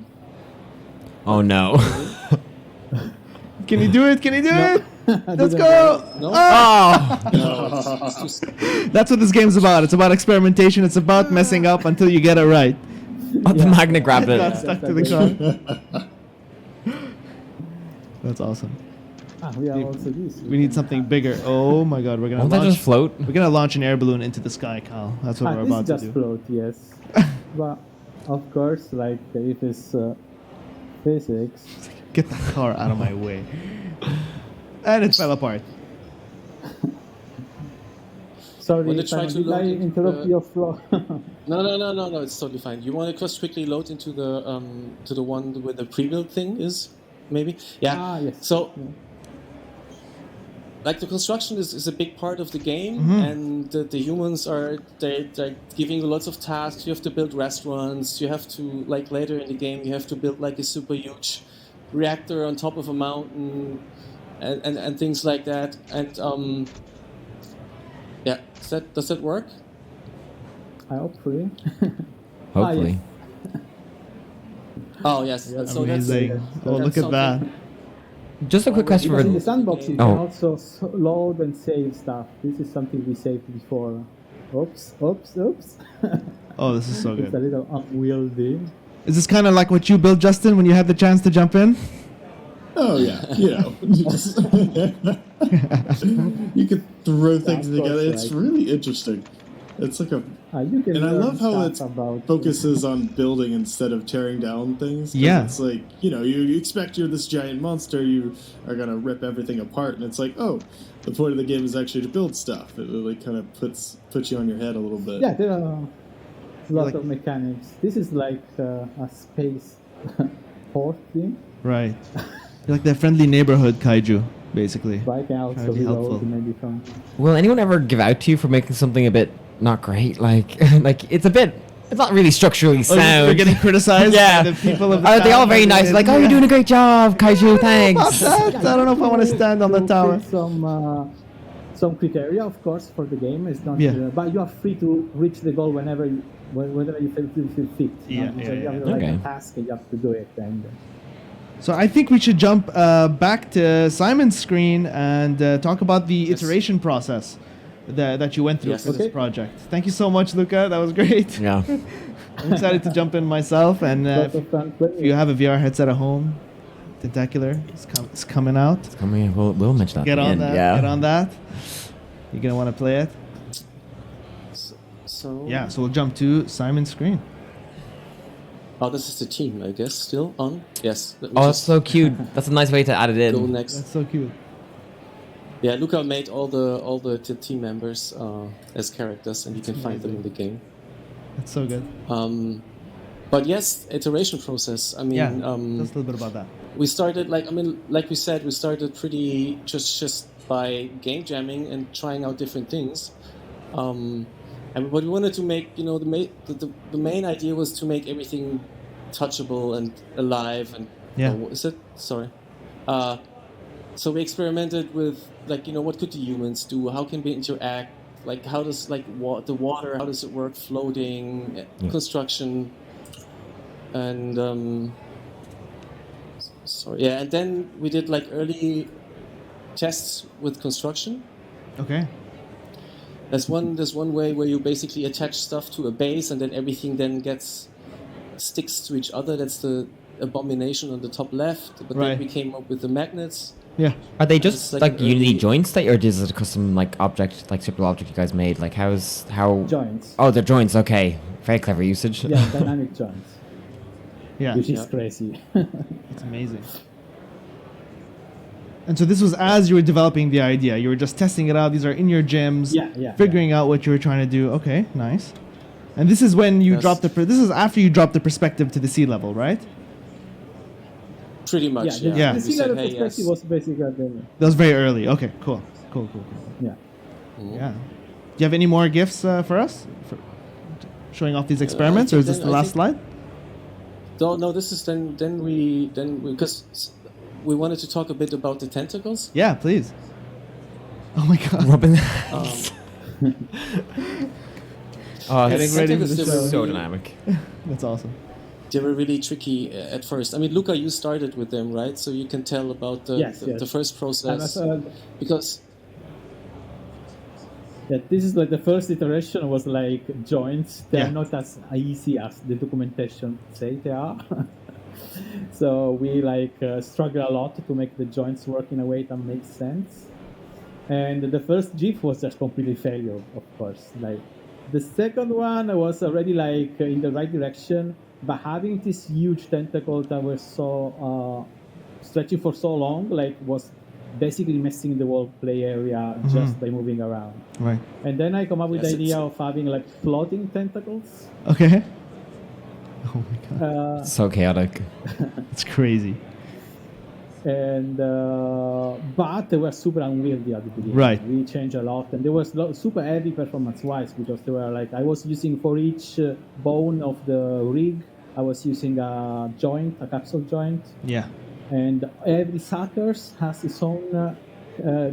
Oh no. Can you do it? Can you do it? Let's didn't go! No. Oh! no, it's too That's what this game's about. It's about experimentation. It's about messing up until you get it right. Oh, the magnet grabbed Got it. stuck to the car. That's awesome. We have also this. We need something bigger. Oh my god, we're gonna Won't that launch. just float? We're gonna launch an air balloon into the sky, Cal. That's what we're This about to just do. float, yes. But of course, like if it's physics, Get the car out of my way. And it fell apart. sorry, When they try Simon, to did I load into interrupt the- your flow? No, it's totally fine. You want to just quickly load into the one where the pre-built thing is, maybe? Yeah. Yes. So, like, the construction is a big part of the game, and the humans they're giving you lots of tasks. You have to build restaurants. You have to, like, later in the game, you have to build like a super huge reactor on top of a mountain, and things like that. And yeah, does that work? Hopefully. Hopefully. Oh yes. So Amazing. Oh, look at that. Just a quick question Because in the for sandbox, you Oh. can also load and save stuff. This is something we saved before. Oops. Oh, this is so It's a good. little unwieldy. Is this kind of like what you built, Justin, when you had the chance to jump in? Oh yeah, you know, you could throw things of course, together. It's right. really interesting. It's like a, You can and I learn love how stuff it about focuses on building instead of tearing down things. 'Cause Yeah. It's like, you know, you expect you're this giant monster, you are going to rip everything apart. And it's like, oh, the point of the game is actually to build stuff. It really kind of puts you on your head a little bit. Yeah, there are a lot Like- of mechanics. This is like a space port thing, Right. You're like the friendly neighborhood kaiju, basically. but I can also Trying to be reload helpful. maybe from. Will anyone ever give out to you for making something a bit not great? Like, like it's not really structurally Oh, sound. you're getting criticized Yeah. by the people of the Are they all town. very nice? Like, oh, you're doing a great job, Kaiju. Thanks. I don't know if I want to stand on the tower. Some criteria, of course, for the game. It's not, Yeah. but you are free to reach the goal whenever you feel fit. Yeah, So yeah, you have yeah. like Okay. a task and you have to do it. And So I think we should jump back to Simon's screen and talk about the Yes. iteration process that you went through Yes. for this Okay. project. Thank you so much, Luca. That was great. Yeah. I'm excited to jump in myself. And lot of fun if playing. you have a VR headset at home, Tentacular is coming out. I mean, we'll mention that. Get at the on end. that. Yeah. Get on that. You're gonna want to play it. So Yeah. So we'll jump to Simon's screen. Oh, this is the team, I guess. Still on? Yes. Let me Oh, that's just so cute. That's a nice way to add it go in. next. That's so cute. Yeah, Luca made all the team members as characters, and you can find them in the game. That's so good. But yes, iteration process. I mean, Yeah. Tell us a little bit about that. we started like we said, we started pretty just by game jamming and trying out different things. And what we wanted to make, you know, the main idea was to make everything touchable and alive. And Yeah. oh, what is it? Sorry. So we experimented with, like, you know, what could the humans do? How can we interact? Like, how does, like, the water, how does it work? Floating, construction, and sorry, yeah. And then we did like early tests with construction. Okay. There's one way where you basically attach stuff to a base, and then everything then sticks to each other. That's the abomination on the top left. But Right. then we came up with the magnets. Yeah. Are they It's just like like an Unity early- joints that, or is it a custom like object, like simple object you guys made? Like how? Joints. Oh, they're joints. Okay, very clever usage. Yeah, dynamic joints, Yeah. which is Yeah. crazy. It's amazing. And so this was as you were developing the idea. You were just testing it out. These are in your gyms. Yeah, Figuring out what you were trying to do. Okay, nice. And this is when you Yes. dropped this is after you dropped the perspective to the sea level, right? Pretty much, yeah. Yeah. The We sea said, level hey, perspective yes. was basically That was very early. Okay, cool. yeah. Yeah. Do you have any more gifts for us? For showing off these experiments, or is this then the I last think- slide? No, this is then we because we wanted to talk a bit about the tentacles. Yeah, please. Oh my god. Robin. Um, Oh, Getting it's ready for tentacles, the they show. were so really- dynamic. That's awesome. They were really tricky at first. I mean, Luca, you started with them, right? So you can tell about Yes, the yes. first process. Because Yeah, this is like the first iteration was like joints. They Yeah. are not as easy as the documentation say they are. So we like struggle a lot to make the joints work in a way that makes sense. And the first GIF was just completely failure, of course. Like the second one was already like in the right direction, but having this huge tentacle that were so stretching for so long, like was basically messing the whole play area just by moving around. Right. And then I come up with Yes, the idea it's- of having like floating tentacles. Okay. Oh my god. So chaotic. It's crazy. And but they were super unwieldy at the beginning. Right. We changed a lot, and they were super heavy performance-wise because they were like I was using for each bone of the rig, I was using a joint, a capsule joint, Yeah. and every suckers has its own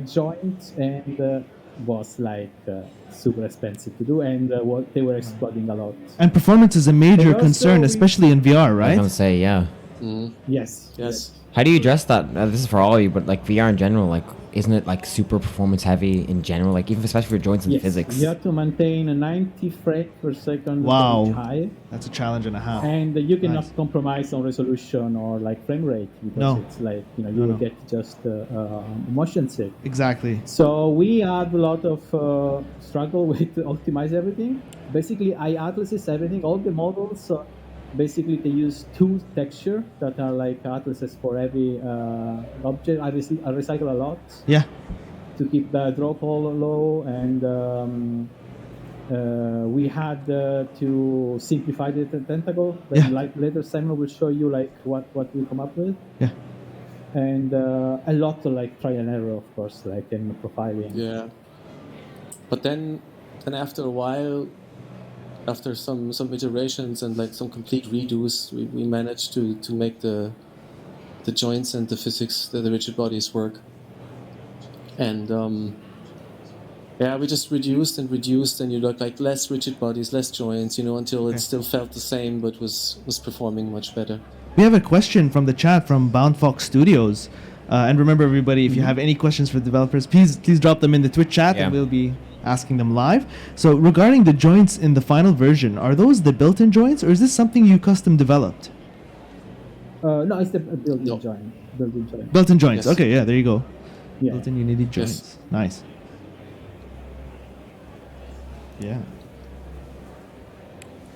joint, and was like super expensive to do, and what they were exploding a lot. And performance is a major And also concern, we- especially in VR, I was right? gonna say, yeah. Yes. How do you address that? This is for all of you, but like VR in general, like isn't it like super performance heavy in general? Like even especially for joints and Yes. physics. You have to maintain a 90 frames per second Wow. very high, That's a challenge and a half. and you cannot Nice. compromise on resolution or like frame rate because No. it's like you will get just motion sick. Exactly. So we had a lot of struggle with optimize everything. Basically, I atlases everything, all the models. Basically, they use 2 texture that are like atlases for every object. I recycle a lot Yeah. to keep the drop all low, and we had to simplify the tentacle. But Yeah. like later, Simon will show you like what we come up with. Yeah. And a lot of like trial and error, of course, like in profiling. Yeah. But then after a while, after some iterations and like some complete redos, we managed to make the joints and the physics, the rigid bodies work. And we just reduced, and you look like less rigid bodies, less joints, until it still felt the same, but was performing much better. We have a question from the chat from Bound Fox Studios. And remember, everybody, if you have any questions for developers, please drop them in the Twitch chat, and we'll be asking them live. So regarding the joints in the final version, are those the built-in joints, or is this something you custom developed? No, it's the built-in joint. Built-in joint. Built-in joints. Yes. Okay, yeah, there you go. Yeah. Built-in Unity joints. Nice. Yeah.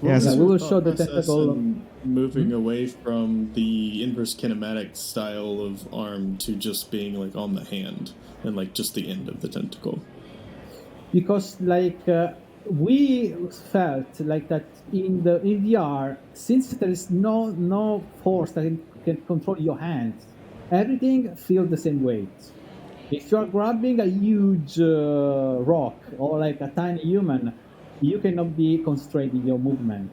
What so was we will your show the thought process tentacle. in moving away from the inverse kinematic style of arm to just being like on the hand and like just the end of the tentacle. Because like we felt like that in VR, since there is no force that can control your hands, everything feels the same weight. If you're grabbing a huge rock or like a tiny human, you cannot be constrained in your movement.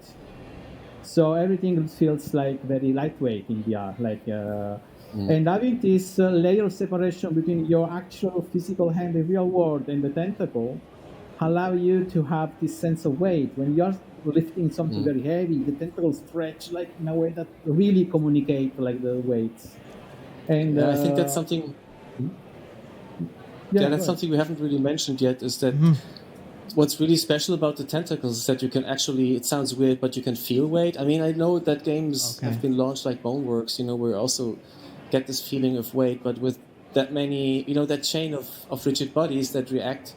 So everything feels like very lightweight in VR, and having this layer of separation between your actual physical hand in real world and the tentacle allow you to have this sense of weight. When you're lifting something very heavy, the tentacles stretch like in a way that really communicate like the weights. And I think that's something. That's something we haven't really mentioned yet. Is that what's really special about the tentacles is that you can actually. It sounds weird, but you can feel weight. I mean, I know that games have been launched like Boneworks, where you also get this feeling of weight, but with that many, that chain of rigid bodies that react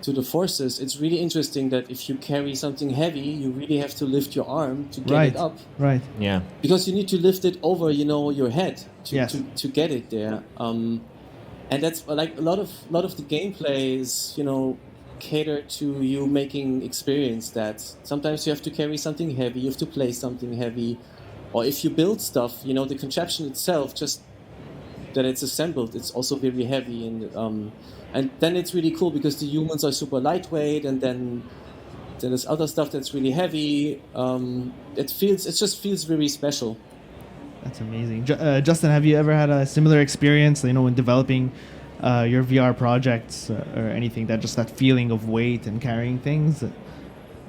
to the forces, it's really interesting that if you carry something heavy, you really have to lift your arm to get it up. Right. Yeah. Because you need to lift it over, your head to get it there. And that's like a lot of the gameplay is, cater to you making experience that sometimes you have to carry something heavy, you have to play something heavy, or if you build stuff, the contraption itself, just that it's assembled, it's also very heavy, and then it's really cool because the humans are super lightweight, and then there's other stuff that's really heavy. It just feels very special. That's amazing. Justin, have you ever had a similar experience, when developing your VR projects or anything, that feeling of weight and carrying things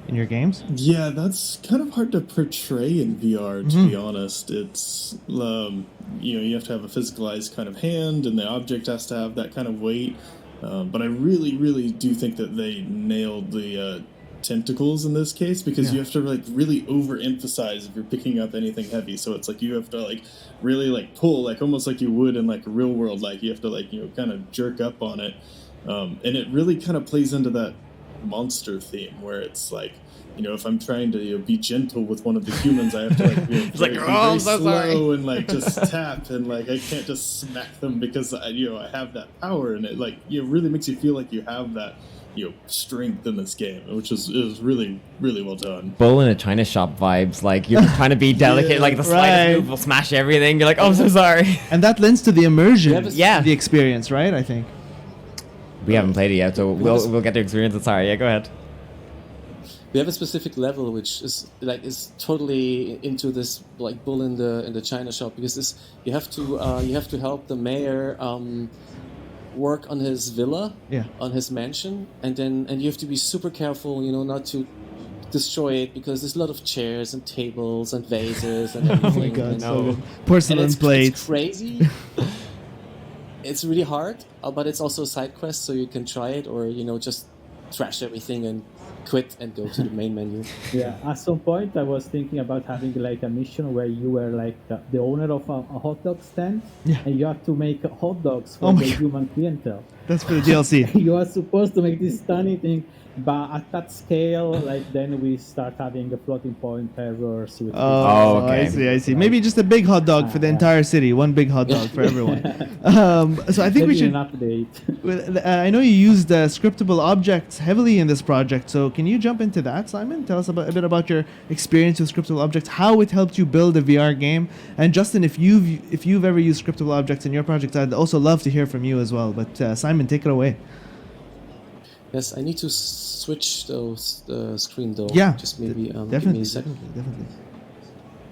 in your games? Yeah, that's kind of hard to portray in VR, to be honest. It's, you have to have a physicalized kind of hand, and the object has to have that kind of weight. But I really, really do think that they nailed the tentacles in this case, because you have to like really overemphasize if you're picking up anything heavy. So it's like you have to like really like pull, like almost like you would in like a real world. Like you have to like kind of jerk up on it, and it really kind of plays into that monster theme where it's like, if I'm trying to be gentle with one of the humans, I have to like be very slow and like just tap, and like I can't just smack them because I have that power, and it like really makes you feel like you have that strength in this game, which is really, really well done. Bull in a China shop vibes, like you're trying to be delicate, like the slightest move will smash everything. You're like, oh, I'm so sorry. And that lends to the immersion, of the experience, right? I think. We haven't played it yet, so we'll get to experience it. Sorry, go ahead. We have a specific level which is totally into this like bull in the China shop, because you have to help the mayor work on his villa, on his mansion, and you have to be super careful, not to destroy it because there's a lot of chairs and tables and vases and everything. Oh my god, and, so good. Porcelain it's plates. crazy. It's really hard, but it's also a side quest, so you can try it or just trash everything and quit and go to the main menu. Yeah, at some point I was thinking about having like a mission where you were like the owner of a hot dog stand, and you have to make hot dogs for the human clientele. That's for the DLC. You are supposed to make this tiny thing, but at that scale, like then we start having the floating point errors. With okay. I see. Maybe just a big hot dog for the entire city. One big hot dog for everyone. So I think we should. An update. I know you used scriptable objects heavily in this project. So can you jump into that, Simon? Tell us a bit about your experience with scriptable objects, how it helped you build a VR game, and Justin, if you've ever used scriptable objects in your project, I'd also love to hear from you as well. But Simon, take it away. Yes, I need to switch the screen though. Yeah, just maybe definitely, give me a second. definitely.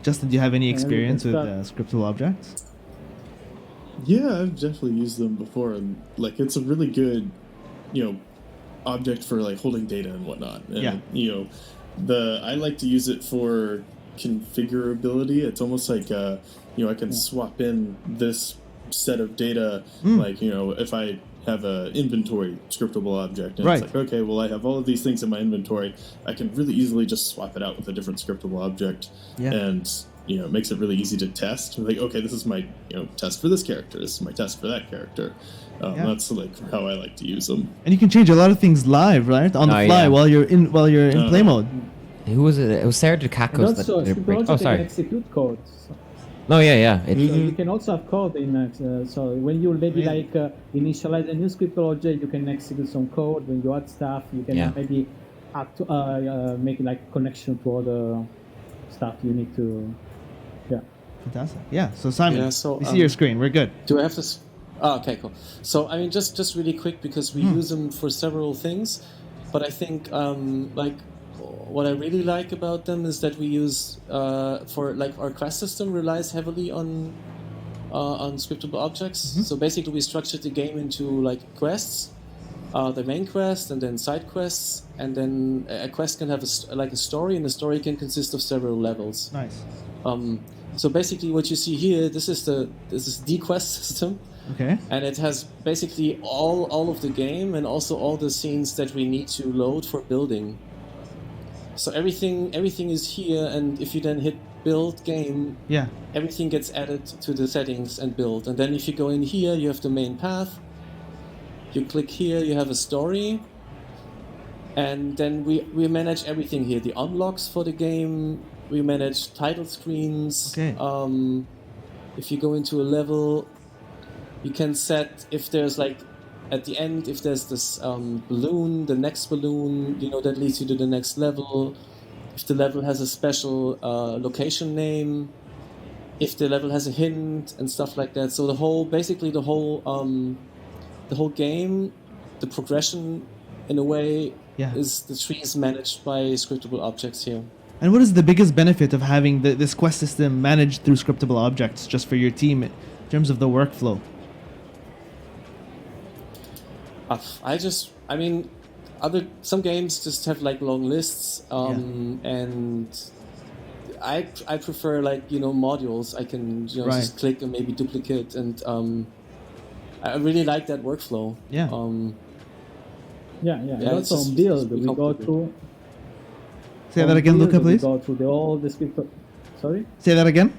Justin, do you have any experience with scriptable objects? Yeah, I've definitely used them before, and like it's a really good, object for like holding data and whatnot. And, I like to use it for configurability. It's almost like I can swap in this set of data, like if I have an inventory scriptable object, and it's like, okay, well, I have all of these things in my inventory. I can really easily just swap it out with a different scriptable object, and it makes it really easy to test. Like, okay, this is my test for this character. This is my test for that character. That's like how I like to use them. And you can change a lot of things live, right, on the fly while you're in play mode. Who was it? It was Sarah DeCacos that did a break. Oh, sorry. Execute code. Oh yeah. You can also have code in so when you maybe initialize a new scriptable object, you can execute some code. When you add stuff, you can maybe add to, make like connection to other stuff you need to. Yeah. Fantastic. Yeah. So Simon, we see see your screen. We're good. Do I have this? Oh, okay, cool. So I mean, just really quick because we use them for several things, but I think what I really like about them is that we use for like our quest system relies heavily on scriptable objects. So basically, we structured the game into like quests, the main quest, and then side quests, and then a quest can have a story, and the story can consist of several levels. Nice. So basically, what you see here, this is the quest system. Okay. And it has basically all of the game and also all the scenes that we need to load for building. So everything is here, and if you then hit build game, everything gets added to the settings and build. And then if you go in here, you have the main path. You click here, you have a story. And then we manage everything here. The unlocks for the game, we manage title screens. Okay. If you go into a level, you can set if there's like at the end, if there's this balloon, the next balloon, that leads you to the next level. If the level has a special location name, if the level has a hint and stuff like that. So the whole game, the progression, in a way, is the tree is managed by scriptable objects here. And what is the biggest benefit of having this quest system managed through scriptable objects, just for your team, in terms of the workflow? Some games just have like long lists, and I prefer modules. I can just click and maybe duplicate, and I really like that workflow. Also on build, we go through. Say that again, Luca, please. We go through all the script. Sorry. Say that again.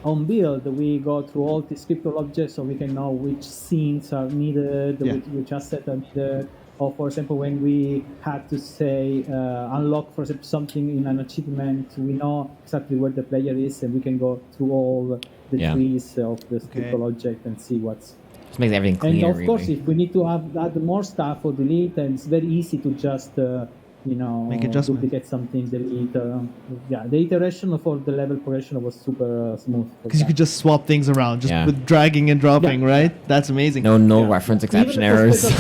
On build, we go through all the scriptable objects so we can know which scenes are needed, which assets are needed. Or, for example, when we had to say unlock for something in an achievement, we know exactly where the player is, and we can go through all the trees of the scriptable object and see what's. Just makes everything cleaner. And of course, if we need to add more stuff or delete, then it's very easy to just make adjustments. Duplicate something, delete. The iteration for the level progression was super smooth. Because you could just swap things around, just with dragging and dropping, right? That's amazing. No reference exception errors.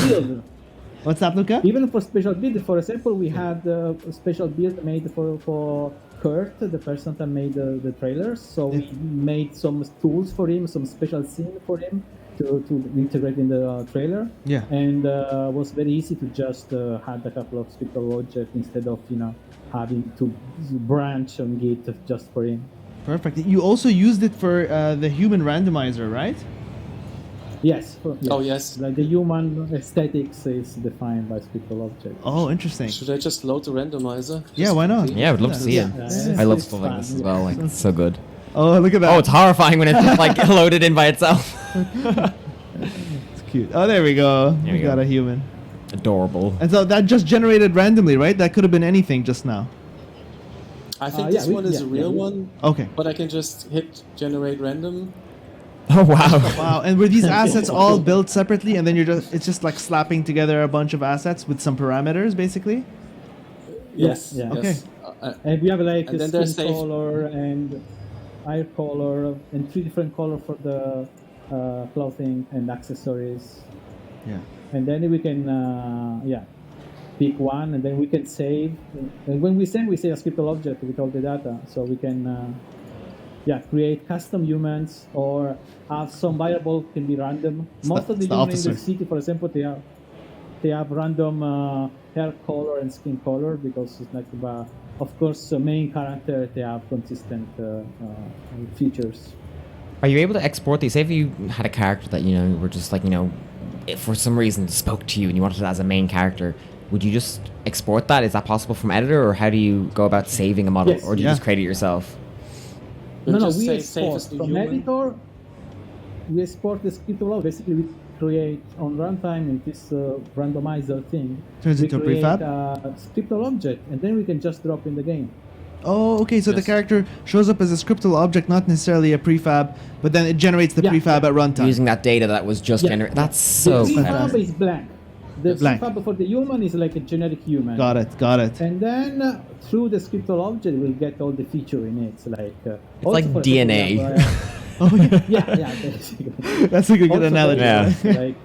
What's that, Luca? Even for special build, for example, we had a special build made for Kurt, the person that made the trailers. So we made some tools for him, some special scene for him. to integrate in the trailer. Yeah. And was very easy to just add a couple of scriptable objects instead of having to branch on Git just for him. Perfect. You also used it for the human randomizer, right? Yes. Oh, yes. Like the human aesthetics is defined by scriptable objects. Oh, interesting. Should I just load the randomizer? Yeah, why not? Yeah, I would love to see it. Yeah, I love it's stuff like fun, this as yeah. well. Like, it's so good. Oh, look at that. Oh, it's horrifying when it's just like loaded in by itself. It's cute. Oh, there we go. There We we got go. a human. Adorable. And so that just generated randomly, right? That could have been anything just now. I think yeah, this we- one is yeah, a real yeah. one, Okay. but I can just hit generate random. Oh wow. Wow. And were these assets all built separately, and then it's just like slapping together a bunch of assets with some parameters, Yes. basically? Yeah. Okay. And we have like And a then there's skin safe- color and eye color and 3 different colors for the clothing and accessories. Yeah. And then we can pick one, and then we can save. And when we save a scriptable object with all the data, so we can create custom humans or have some variable can be random. Most of the it's the humans in the opposite. city, for example, they have random hair color and skin color because it's like of course the main character they have consistent features. Are you able to export these? Say if you had a character that were just like if for some reason spoke to you and you wanted it as a main character, would you just export that? Is that possible from editor, or how do you go about saving a model, Yes. or do you Yeah. just create it yourself? We'll No, just we say save export as new from human. editor. We export the scriptable. Basically, we create on runtime in this randomizer thing. Turns we into a create prefab? a scriptable object, and then we can just drop in the game. Oh, okay. So the Yes. character shows up as a scriptable object, not necessarily a prefab, but then it generates the Yeah. prefab at runtime. Using that data that was just Yeah. generated. That's so the clever. prefab is blank. The Blank. prefab for the human is like a generic human. Got it. Got it. And then through the scriptable object, we'll get all the feature in it. So like also like for DNA. example, we have, Oh, yeah. yeah, basically. That's a good Also, analogy. Yeah. Like,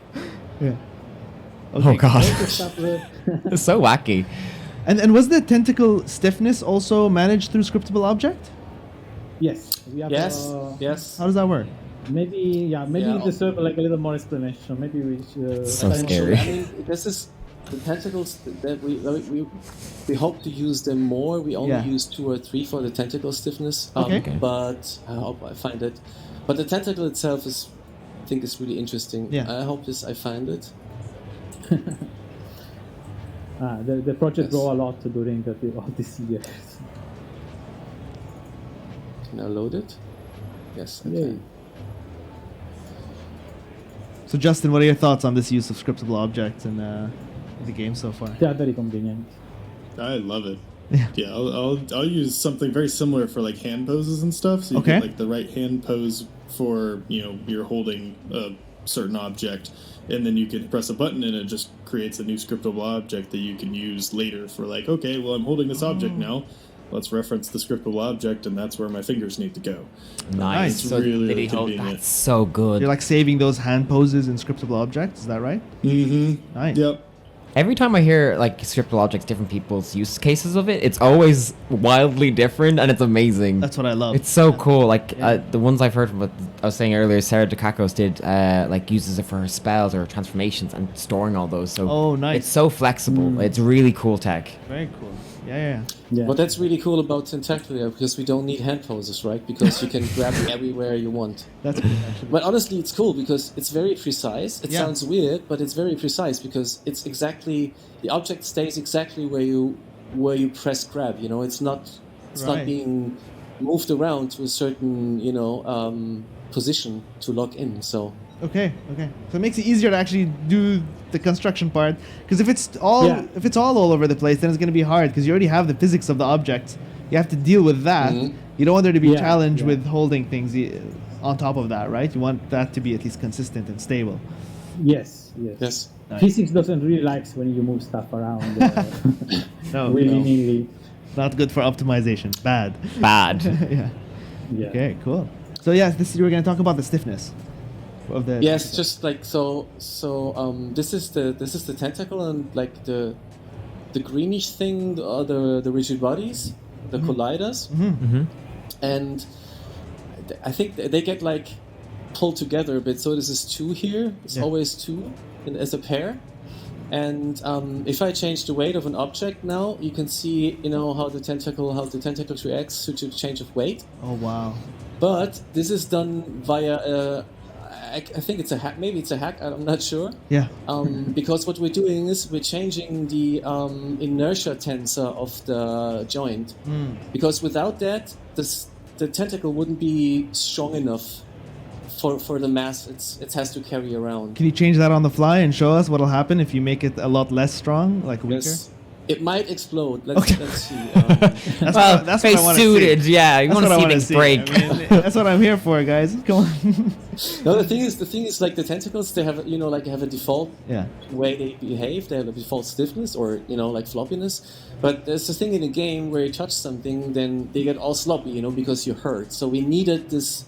Yeah. Oh god, also stuff with- it's so wacky. And was the tentacle stiffness also managed through scriptable object? yes, we have. Yes, yes. How does that work? Maybe Yeah. it deserves like a little more explanation. Maybe we should. So time scary. I mean, this is the tentacles that we hope to use them more. We only Yeah. use 2 or 3 for the tentacle stiffness. Okay. Okay. But I hope I find it. But the tentacle itself I think is really interesting. Yeah. I hope I find it. The project Yes. grew a lot during all these years. Can I load it? Yes, I Yay. can. So Justin, what are your thoughts on this use of scriptable objects in the game so far? They are very convenient. I love it. Yeah. Yeah, I'll use something very similar for like hand poses and stuff. So you Okay. get like the right hand pose for you're holding a certain object, and then you can press a button and it just creates a new scriptable object that you can use later for like, okay, well I'm holding this object now. Let's reference the scriptable object, and that's where my fingers need to go. Nice. It's So really, did really he hold- convenient. that's so good. You're like saving those hand poses in scriptable objects, is that right? Mm-hmm. Nice. Yep. Every time I hear like scriptable objects, different people's use cases of it, it's always wildly different, and it's amazing. That's what I love. It's so cool. Like the ones I've heard from, what I was saying earlier, Sarah DeCacos did like uses it for her spells or transformations and storing all those. So Oh, nice. it's so flexible. It's really cool tech. Very cool. Yeah. Yeah. But that's really cool about Tentacular because we don't need hand poses, right? Because you can grab it everywhere you want. That's cool, actually. But honestly, it's cool because it's very precise. It Yeah. sounds weird, but it's very precise because it's exactly the object stays exactly where you press grab. It's not Right. being moved around to a certain position to lock in. So Okay. So it makes it easier to actually do the construction part, because if it's all over the place, then it's going to be hard because you already have the physics of the object. You have to deal with that. Mhm. You don't want there to be Yeah, challenge yeah. with holding things on top of that, right? You want that to be at least consistent and stable. Yes. yes, Physics doesn't really like when you move stuff around No, willy-nilly. not good for optimization. Bad. Bad. Yeah. Yeah. Okay. Cool. So yeah, you were going to talk about the stiffness of the. yes. Just like so. This is the tentacle and like the greenish thing are the rigid bodies, the colliders. Mm-hmm. And I think they get like pull together a bit. So this is 2 here. It's always 2 as a pair. And if I change the weight of an object now, you can see, how the tentacle reacts to change of weight. Oh wow! But this is done via I think it's a hack. Maybe it's a hack. I'm not sure. Yeah. Because what we're doing is we're changing the inertia tensor of the joint. Because without that, the tentacle wouldn't be strong enough for the mass it has to carry around. Can you change that on the fly and show us what'll happen if you make it a lot less strong, like weaker? Yes. It might explode. Let's see. That's what I want to suited, see. yeah. You want to see things break. I mean, that's what I'm here for, guys. Come on. No, the thing is, like the tentacles, they have, have a default way they behave. They have a default stiffness or, like floppiness. But there's a thing in a game where you touch something, then they get all sloppy, because you hurt. So we needed this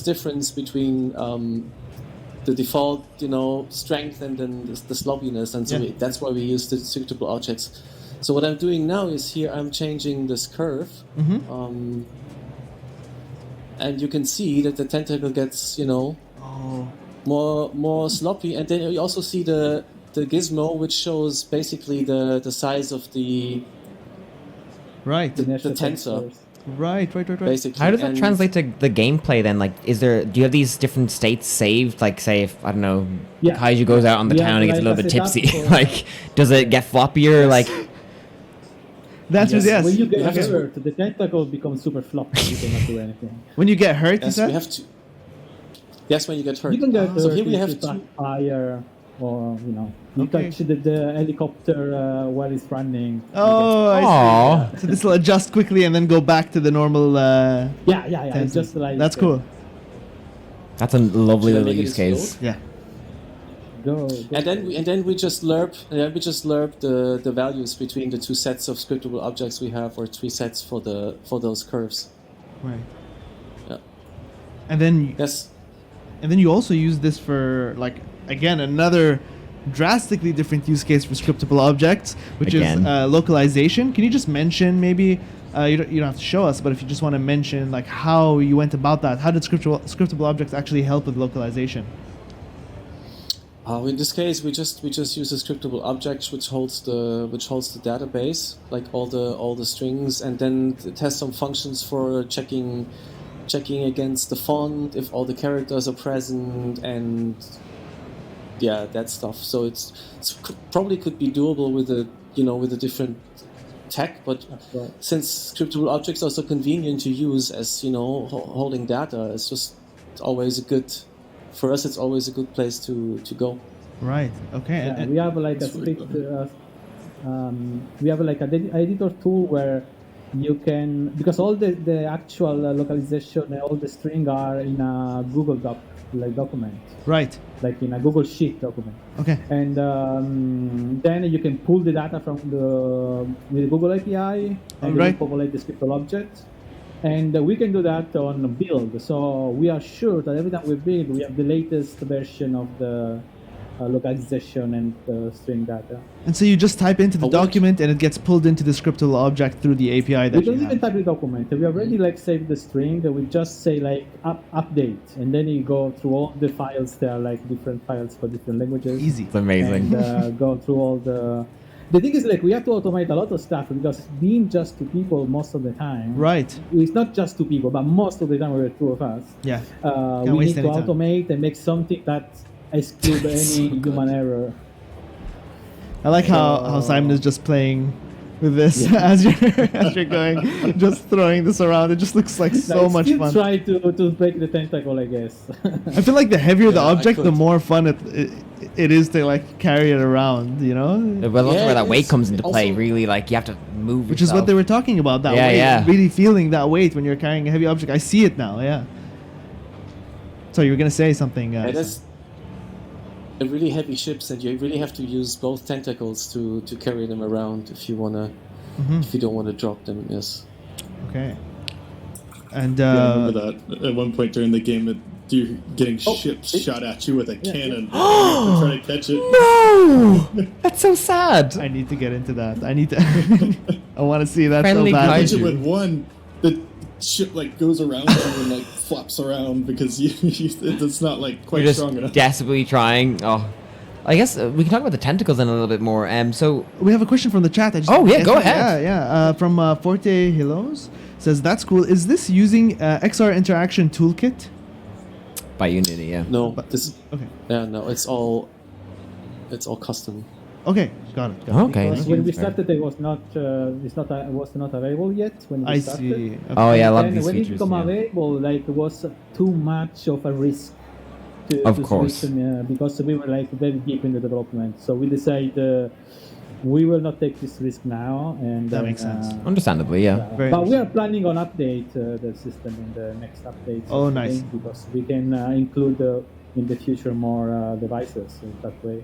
difference between the default, strength and then the sloppiness, and so that's why we use the scriptable objects. So what I'm doing now is here I'm changing this curve, and you can see that the tentacle gets, more sloppy, and then you also see the gizmo, which shows basically the size of the tensor. Right. Basically. How does that translate to the gameplay then? Like, do you have these different states saved? Like, say, if, I don't know, Kaiju goes out on the town and gets a little bit tipsy. Like, does it get floppier? Like, that's yes. When you get hurt, the tentacle becomes super floppy. You cannot do anything. When you get hurt, yes, you said? we have to. Yes, when you get hurt. You can get hurt. So here we have to fire, or you touch the helicopter while it's running. Oh, I see. So this will adjust quickly and then go back to the normal. Yeah. It's just like that's cool. That's a lovely little use case. Yeah. Go. And then we just lerp the values between the 2 sets of scriptable objects we have, or 3 sets for those curves. Right. Yeah. And then yes. And then you also use this for, like, again, another drastically different use case for scriptable objects, which is localization. Can you just mention, maybe, you don't have to show us, but if you just want to mention, like, how you went about that? How did scriptable objects actually help with localization? In this case, we just use a scriptable object which holds the database, like all the strings, and then it has some functions for checking against the font if all the characters are present, and that stuff. So it's probably could be doable with a different tech, but since scriptable objects are so convenient to use as holding data, it's just always a good. For us, it's always a good place to go. Right. Okay. Yeah, we have like a strict. We have like an editor tool where you can, because all the actual localization and all the string are in a Google document. Right. Like in a Google Sheet document. Okay. And then you can pull the data from with the Google API and then populate the scriptable object. And we can do that on build. So we are sure that every time we build, we have the latest version of the localization and the string data. And so you just type into the document and it gets pulled into the scriptable object through the API that we don't even type the document. We already saved the string. We just say update, and then you go through all the files. There are like different files for different languages. Easy. It's amazing. And go through all the. The thing is, we have to automate a lot of stuff because being just 2 people most of the time. Right. It's not just 2 people, but most of the time we're 2 of us. Yeah. We need to automate and make something that excludes any human error. I like how Simon is just playing with this as you're going, just throwing this around. It just looks like so much fun. Try to break the tentacle, I guess. I feel like the heavier the object, the more fun it is to carry it around, Well, that's where that weight comes into play. Really, you have to move. Which is what they were talking about. That weight, really feeling that weight when you're carrying a heavy object. I see it now. Yeah. So you were gonna say something. That's really heavy ships, and you really have to use both tentacles to carry them around if you if you don't want to drop them. Yes. Okay. And I remember that at one point during the game, you're getting ships shot at you with a cannon. You're trying to catch it. No, that's so sad. I need to get into that. I need to. I want to see that Friendly so bad. With one, the ship goes around you and flops around because it's not like quite You're just strong enough. desperately trying. Oh, I guess we can talk about the tentacles in a little bit more. So We have a question from the chat. Oh, yeah, go ahead. Yeah. From Forte Hilos says, that's cool. Is this using XR Interaction Toolkit? by Unity, yeah. No, But- this. Okay. Yeah, no, it's all custom. Okay, got it. Okay. Because thank when you. we started, it was not available yet. When we I started. see. Okay. Oh yeah, I love And these when features. it became yeah. available, like it was too much of a risk. Of to course. switch them, because we were like very deep in the development. So we decided we will not take this risk now, and That makes sense. Understandably, yeah. Very but we interesting. are planning on update the system in the next update. Oh, of the nice. game, because we can include in the future more devices in that way.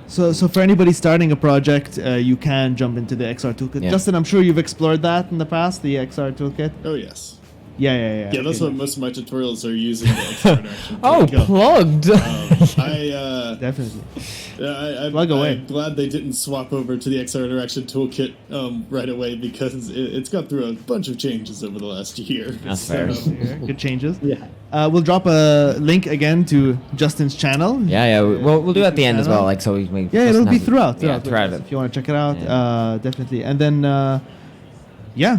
So for anybody starting a project, you can jump into the XR Toolkit. Yeah. Justin, I'm sure you've explored that in the past, the XR Toolkit. Oh yes. Yeah. Yeah, that's Okay. what most of my tutorials are using. The XR interaction. Oh, go. plugged. Definitely. I'm Plug away. I'm glad they didn't swap over to the XR Interaction Toolkit right away because it's gone through a bunch of changes over the last year. That's fair. Good changes. Yeah. We'll drop a link again to Justin's channel. Yeah. We'll do it at the end as well, Channel. like so we. Yeah, it'll be have- throughout. Yeah, throughout it. If you want to check it out, Yeah. definitely. And then,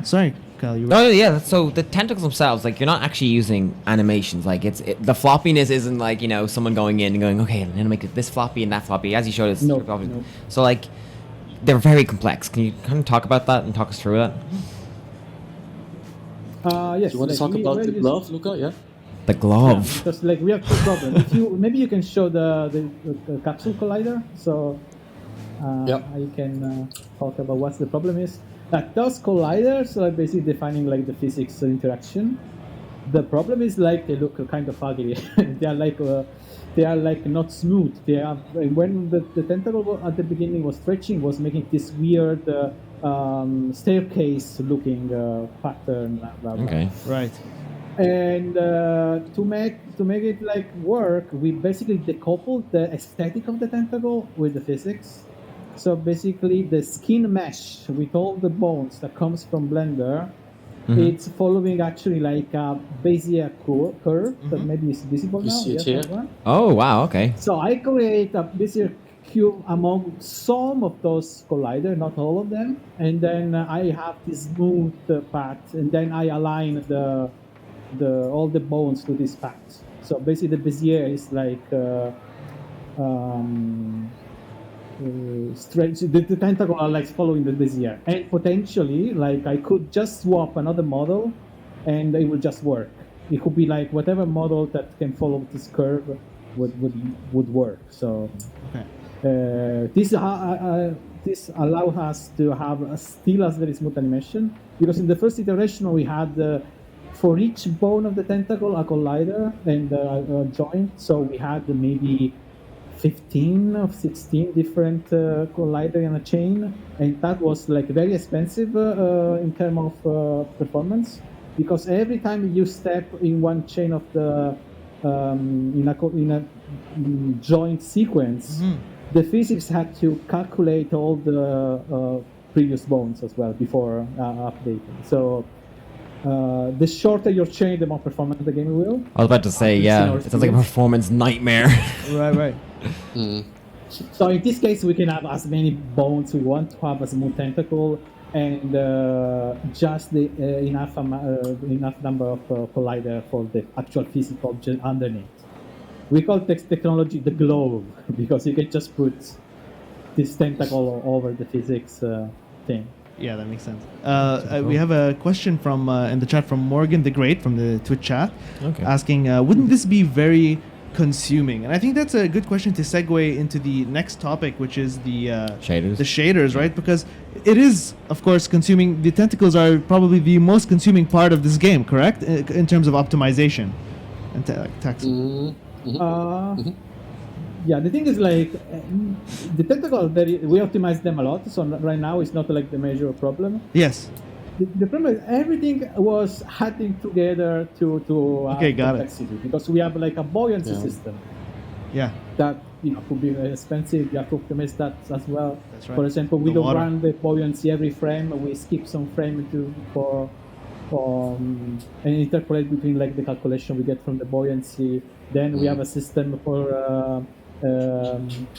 sorry, Kyle. You were No, yeah. So the tentacles themselves, like you're not actually using animations. Like the floppiness isn't like someone going in and going, okay, I'm gonna make it this floppy and that floppy, as you showed us. No, floppy. no. So like they're very complex. Can you kind of talk about that and talk us through that? Yes. You want to talk about the glove, Luca? Yeah. The glove. Because like we have two problems. Maybe you can show the capsule collider, so Yep. I can talk about what the problem is. Like those colliders are basically defining like the physics interaction. The problem is like they look kind of ugly. they are like not smooth. They are when the tentacle at the beginning was stretching, was making this weird staircase looking pattern. Blah, blah. Okay. right. And to make it like work, we basically decoupled the aesthetic of the tentacle with the physics. So basically, the skin mesh with all the bones that comes from Blender, it's following actually like a Bezier curve that maybe is visible You now. see it Yes, here? that one. Oh wow. Okay. So I create a Bezier cube among some of those collider, not all of them, and then I have this smooth path, and then I align all the bones to this path. So basically, the Bezier is like stretch. The tentacle are like following the Bezier, and potentially, like I could just swap another model, and it would just work. It could be like whatever model that can follow this curve would work. So this allows us to have still a very smooth animation, because in the first iteration we had for each bone of the tentacle a collider and a joint, so we had maybe 15 or 16 different collider in a chain, and that was like very expensive in terms of performance, because every time you step in one chain of the in a joint sequence, the physics had to calculate all the previous bones as well before updating. So the shorter your chain, the more performant the game will. I was about to say, yeah, it sounds like a performance nightmare. Right. So in this case, we can have as many bones we want to have a smooth tentacle, and just the enough number of collider for the actual physical object underneath. We call this technology the glove, because you can just put this tentacle over the physics thing. Yeah, that makes sense. We have a question from in the chat from Morgan the Great from the Twitch chat, asking, wouldn't this be very consuming? And I think that's a good question to segue into the next topic, which is the Shaders. The shaders, right? Because it is, of course, consuming. The tentacles are probably the most consuming part of this game, correct? In terms of optimization and tax. Yeah, the thing is like the tentacle we optimize them a lot, so right now it's not like the major problem. Yes. The problem is everything was adding together to Okay, got it. complexity, because we have like a buoyancy system Yeah. that could be very expensive. You have to optimize that as well. That's right. For example, we The don't water. run the buoyancy every frame. We skip some frame and interpolate between like the calculation we get from the buoyancy. Then we have a system for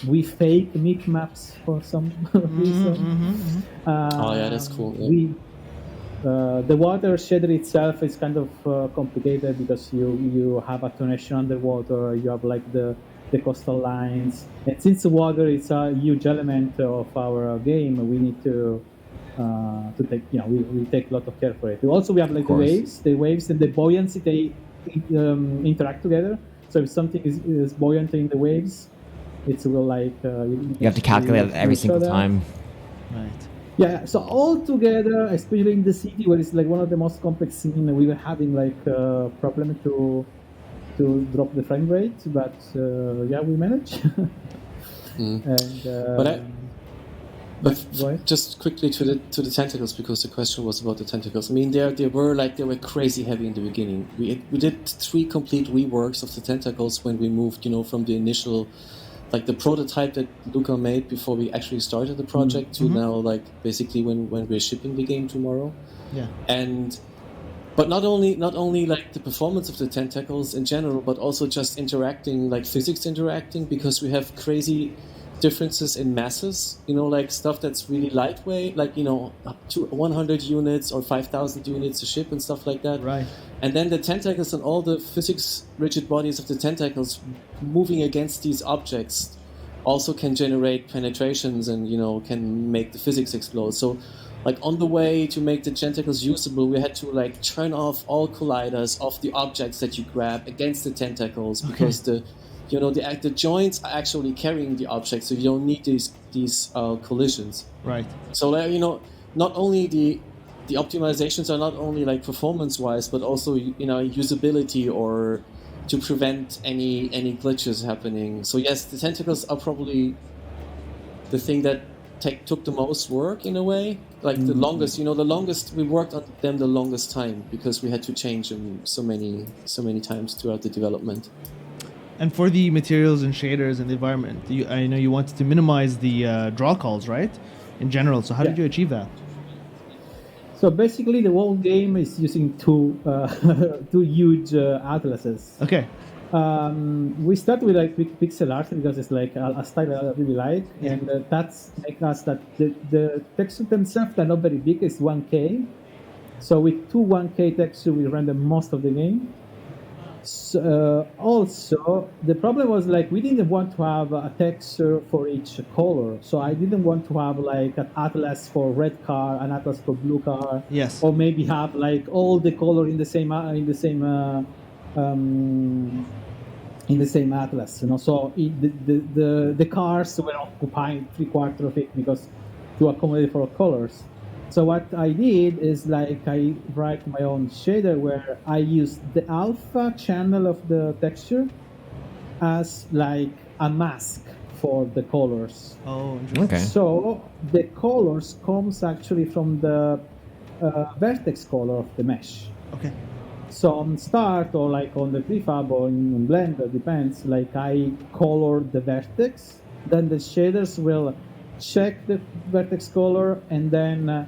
we fake mip maps for some reason. Oh yeah, that's cool. Yeah. The water shader itself is kind of complicated because you have attenuation underwater, you have like the coastal lines, and since the water is a huge element of our game, we need to take we take a lot of care for it. Also, we have like the waves and the buoyancy, they interact together. So if something is buoyant in the waves, it will like you have to calculate it every single time. Right. Yeah, so all together, especially in the city where it's like one of the most complex scenes, we were having like a problem to drop the frame rate, but yeah, we managed. And but just quickly to the tentacles, because the question was about the tentacles. I mean, they were crazy heavy in the beginning. We did 3 complete reworks of the tentacles when we moved, from the initial, like the prototype that Luca made before we actually started the project to now, like basically when we're shipping the game tomorrow. Yeah. But not only like the performance of the tentacles in general, but also just interacting, like physics interacting, because we have crazy differences in masses, like stuff that's really lightweight, like, up to 100 units or 5,000 units a ship and stuff like that. Right. And then the tentacles and all the physics rigid bodies of the tentacles moving against these objects also can generate penetrations and, can make the physics explode. So, like, on the way to make the tentacles usable, we had to, like, turn off all colliders of the objects that you grab against the tentacles, because the joints are actually carrying the objects, so you don't need these collisions. Right. So, not only the optimizations are not only like performance-wise, but also usability, or to prevent any glitches happening. So yes, the tentacles are probably the thing that took the most work in a way. Like the longest, we worked on them the longest time, because we had to change them so many times throughout the development. And for the materials and shaders and the environment, I know you wanted to minimize the draw calls, right? In general. So how did you achieve that? So basically, the whole game is using two huge atlases. Okay. We start with like pixel art because it's like a style I really like, and that's make us that the textures themselves are not very big. It's 1K. So with 2 1K textures, we render most of the game. So, also, the problem was like we didn't want to have a texture for each color. So I didn't want to have like an atlas for red car, an atlas for blue car. Yes. Or maybe have like all the color in the same atlas. So the cars were occupying 3/4 of it because to accommodate for colors. So what I did is like I write my own shader where I use the alpha channel of the texture as like a mask for the colors. Oh, interesting. Okay. So the colors comes actually from the vertex color of the mesh. Okay. So on start or like on the prefab or in Blender, depends, like I color the vertex, then the shaders will check the vertex color and then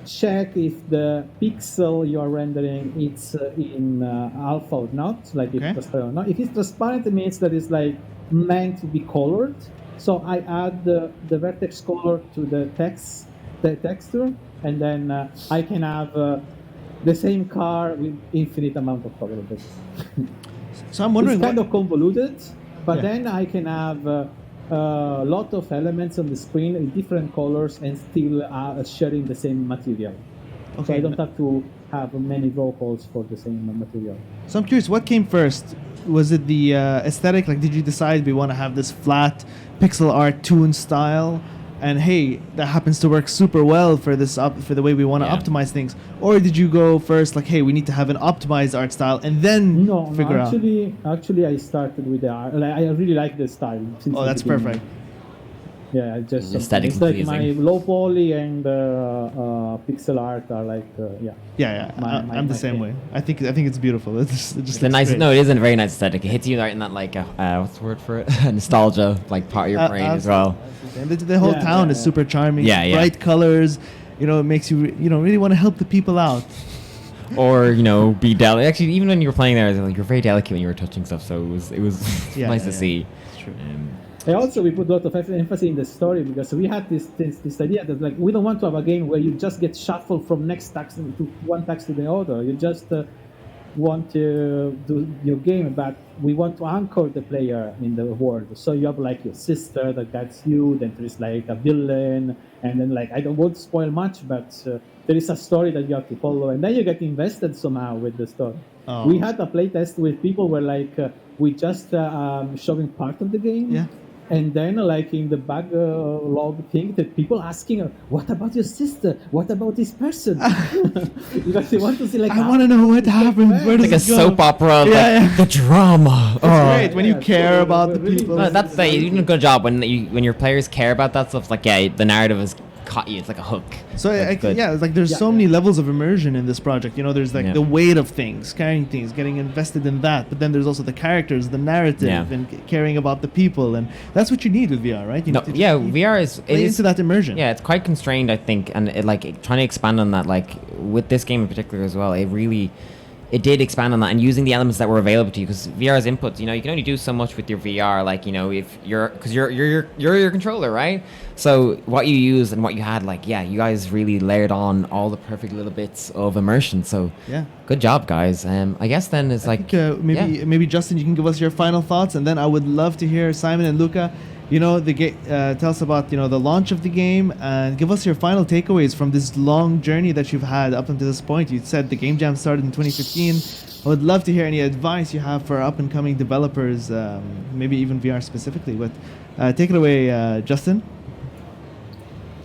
check if the pixel you are rendering it's in alpha or not, like if it's transparent or not. If it's transparent, it means that it's like meant to be colored. So I add the vertex color to the texture, and then I can have the same car with infinite amount of color. So I'm wondering, it's kind of convoluted, but then I can have a lot of elements on the screen in different colors and still sharing the same material. Okay. So I don't have to have many draw calls for the same material. So I'm curious, what came first? Was it the aesthetic? Like, did you decide we want to have this flat pixel art toon style? And hey, that happens to work super well for this for the way we want to optimize things. Or did you go first, like, hey, we need to have an optimized art style, and then figure out? Actually, I started with the art. Like, I really like the style. Oh, that's perfect. Yeah, I just aesthetically it's like pleasing. my low poly and pixel art are like I'm the same way. I think it's beautiful. It's a nice. Great. No, it isn't a very nice aesthetic. It hits you right in that like what's the word for it? Nostalgia, like part of your brain as well. And the whole town is super charming. Yeah, bright colors. It makes you really want to help the people out. or be delicate. Actually, even when you were playing there, like you're very delicate when you were touching stuff. So it was nice to see. It's true. And also, we put a lot of emphasis in the story because we had this idea that like we don't want to have a game where you just get shuffled from next task to one task to the other. You just want to do your game, but we want to anchor the player in the world. So you have like your sister that guides you, then there is like a villain, and then like I don't want to spoil much, but there is a story that you have to follow, and then you get invested somehow with the story. Oh. We had a playtest with people where like we just showing part of the game. Yeah. And then, like in the backlog thing, that people asking, "What about your sister? What about this person?" Because they want to see, like, I want to know what happened. Where does Like a it go? soap opera, the drama. It's great when you care about the people. That's you did a good job when your players care about that stuff. Like the narrative has caught you. It's like a hook. So That's good. it's like there's so many levels of immersion in this project. There's like the weight of things, carrying things, getting invested in that. But then there's also the characters, the narrative, and caring about the people, and that's what you need with VR, right? You need to VR is into that immersion. Yeah, it's quite constrained, I think, and trying to expand on that, like with this game in particular as well. It did expand on that and using the elements that were available to you, because VR's inputs, you can only do so much with your VR, like, if because you're your controller, right? So what you use and what you had, like, you guys really layered on all the perfect little bits of immersion. So good job, guys. I guess then it's like maybe Justin, you can give us your final thoughts, and then I would love to hear Simon and Luca. Tell us about the launch of the game, and give us your final takeaways from this long journey that you've had up until this point. You said the Game Jam started in 2015. I would love to hear any advice you have for up and coming developers, maybe even VR specifically. But take it away, Justin.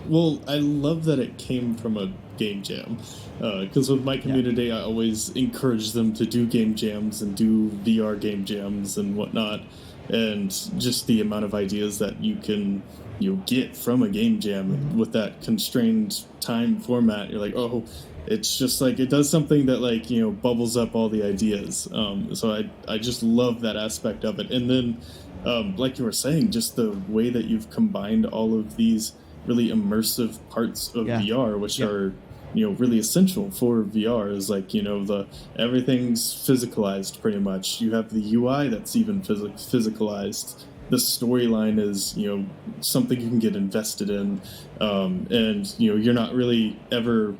Well, I love that it came from a game jam, because with my community, I always encourage them to do game jams and do VR game jams and whatnot. And just the amount of ideas that you can get from a game jam with that constrained time format, you're like, oh, it's just like it does something that like bubbles up all the ideas. So I just love that aspect of it. And then like you were saying, just the way that you've combined all of these really immersive parts of VR, which are really essential for VR, is like everything's physicalized pretty much. You have the UI that's even physicalized. The storyline is something you can get invested in, and you're not really ever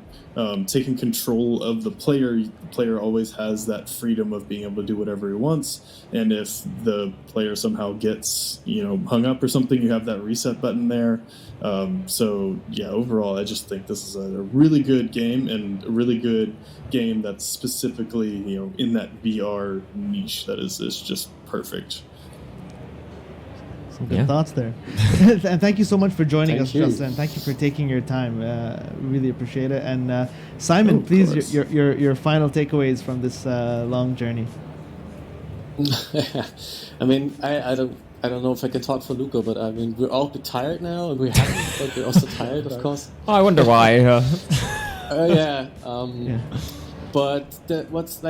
taking control of the player. The player always has that freedom of being able to do whatever he wants, and if the player somehow gets hung up or something, you have that reset button there. So overall I just think this is a really good game, and a really good game that's specifically in that VR niche that is just perfect. Some good thoughts there. And thank you so much for joining us, Justin. Thank you for taking your time. Really appreciate it. And Simon, please, your final takeaways from this long journey. I mean, I don't know if I can talk for Luca, but I mean, we're all a bit tired now, and we're happy, but we're also tired, of course. Oh, I wonder why. But what's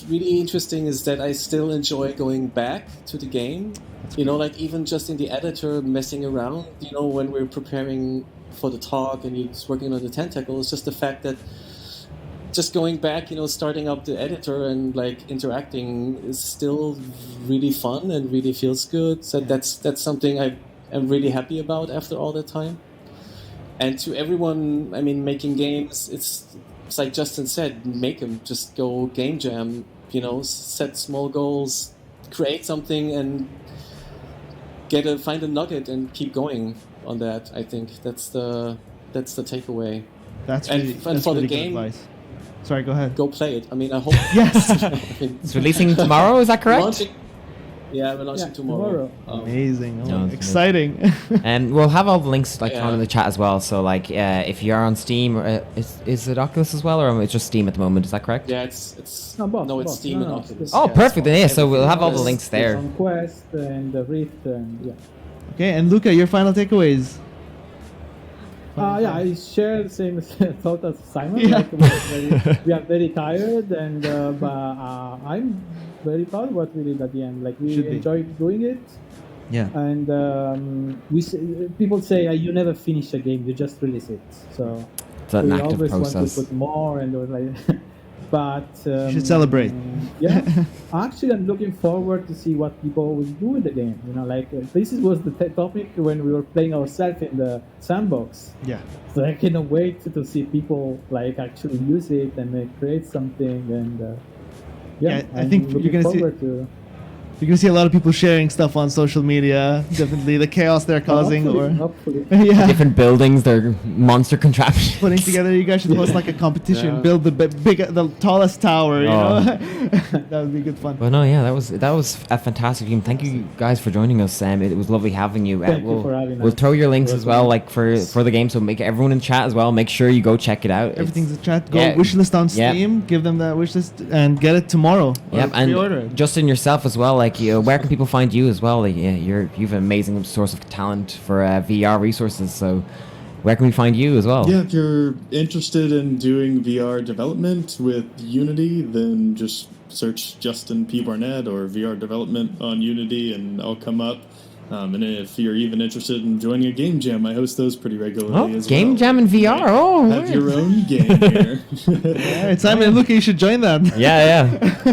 really interesting is that I still enjoy going back to the game. Like even just in the editor, messing around. When we're preparing for the talk and you're just working on the tentacles, just the fact that just going back, starting up the editor and like interacting is still really fun and really feels good. So that's something I am really happy about after all that time. And to everyone, I mean, making games, it's like Justin said, make them, just go game jam, set small goals, create something, and find a nugget and keep going on that. I think that's the takeaway. That's really, that's for really the game. Good advice. Sorry, go ahead. Go play it. I mean, I hope. Yes. It's releasing tomorrow. Is that correct? We're launching tomorrow. Amazing. Exciting. And we'll have all the links thrown in the chat as well. So like, if you are on Steam, is it Oculus as well, or it's just Steam at the moment? Is that correct? Yeah, it's Steam and Oculus. Oh, perfect. Then so we'll have all the links there. On Quest and Rift and Okay, and Luca, your final takeaways. I share the same thought as Simon. Like, we are very tired, and but I'm very proud of what we did at the end. Like we enjoyed doing it. Yeah. And people say you never finish a game, you just release it. So It's an we active always process. want to put more, and it was like, but You should celebrate. Yeah, actually, I'm looking forward to see what people will do with the game. You know, like this was the topic when we were playing ourselves in the sandbox. Yeah. So I cannot wait to see people like actually use it and create something. And Yeah, I I'm think you're looking gonna see- forward to. You're gonna see a lot of people sharing stuff on social media. Definitely the chaos they're causing, Hopefully. yeah, Different buildings, they're monster contraptions. putting together. You guys should host like a competition. Yeah. Build the tallest tower. You Oh. know, that would be good fun. But no, yeah, that was a fantastic game. Thank you guys for joining us, Sam. It was lovely having you. Thank you we'll, for having we'll us. throw your links It as was well, lovely. like for the game. So make everyone in chat as well. Make sure you go check it out. Everything's It's- a chat. Go yeah. wishlist on Yeah. Steam. Give them that wishlist and get it tomorrow. Or Yep, pre-order and it. Justin yourself as well. Like, where can people find you as well? Like, yeah, you've an amazing source of talent for VR resources. So, where can we find you as well? Yeah, if you're interested in doing VR development with Unity, then just search Justin P. Barnett or VR development on Unity, and I'll come up. And if you're even interested in joining a game jam, I host those pretty regularly Oh, as game well. jam in VR. Oh, Have weird. your own game here. All right, Simon, look, you should join that. Yeah.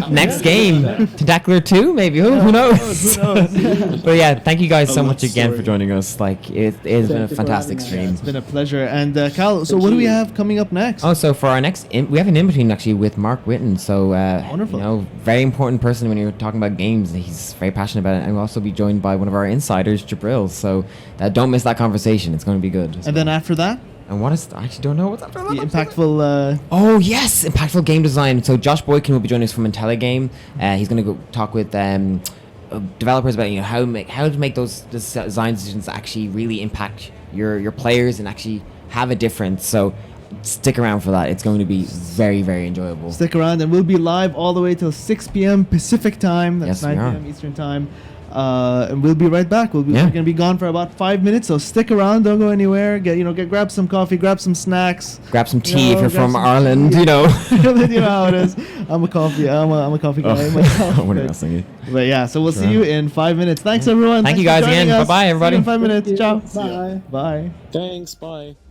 Next game, Tentacular 2, maybe. Who knows? Who knows? But yeah, thank you guys I so love much again for story. joining us. Like, it's been a Thank you for fantastic having us. stream. It's been a pleasure. And Cal, so what do we have coming up next? Oh, so for our next, we have an in-between actually with Mark Witten. So, Wonderful. you know, very important person when you're talking about games. He's very passionate about it. And we'll also be joined by one of our insiders, Jabril. So, don't miss that conversation. It's going to be good. And then after that, And what is, I actually don't know what's after that. the impactful. Oh yes, impactful game design. So Josh Boykin will be joining us from IntelliGame. He's going to go talk with developers about how to make those design decisions actually really impact your players and actually have a difference. So stick around for that. It's going to be very, very enjoyable. Stick around, and we'll be live all the way till 6 p.m. Pacific time. That's Yes, we 9 are. p.m. Eastern time. And we'll be right back. We're Yeah. going to be gone for about 5 minutes, so stick around. Don't go anywhere. Grab some coffee, grab some snacks. Grab some You tea know, if you're grab from some Ireland. tea. You know. You know how it is. I'm a coffee guy myself. What am I but, saying? but yeah, so we'll see Sure. you in 5 minutes. Thanks everyone. Thank you Thanks for guys again. joining us. Bye-bye, See you everybody. in 5 minutes. Thank you. Ciao. Bye. Bye. Thanks. Bye.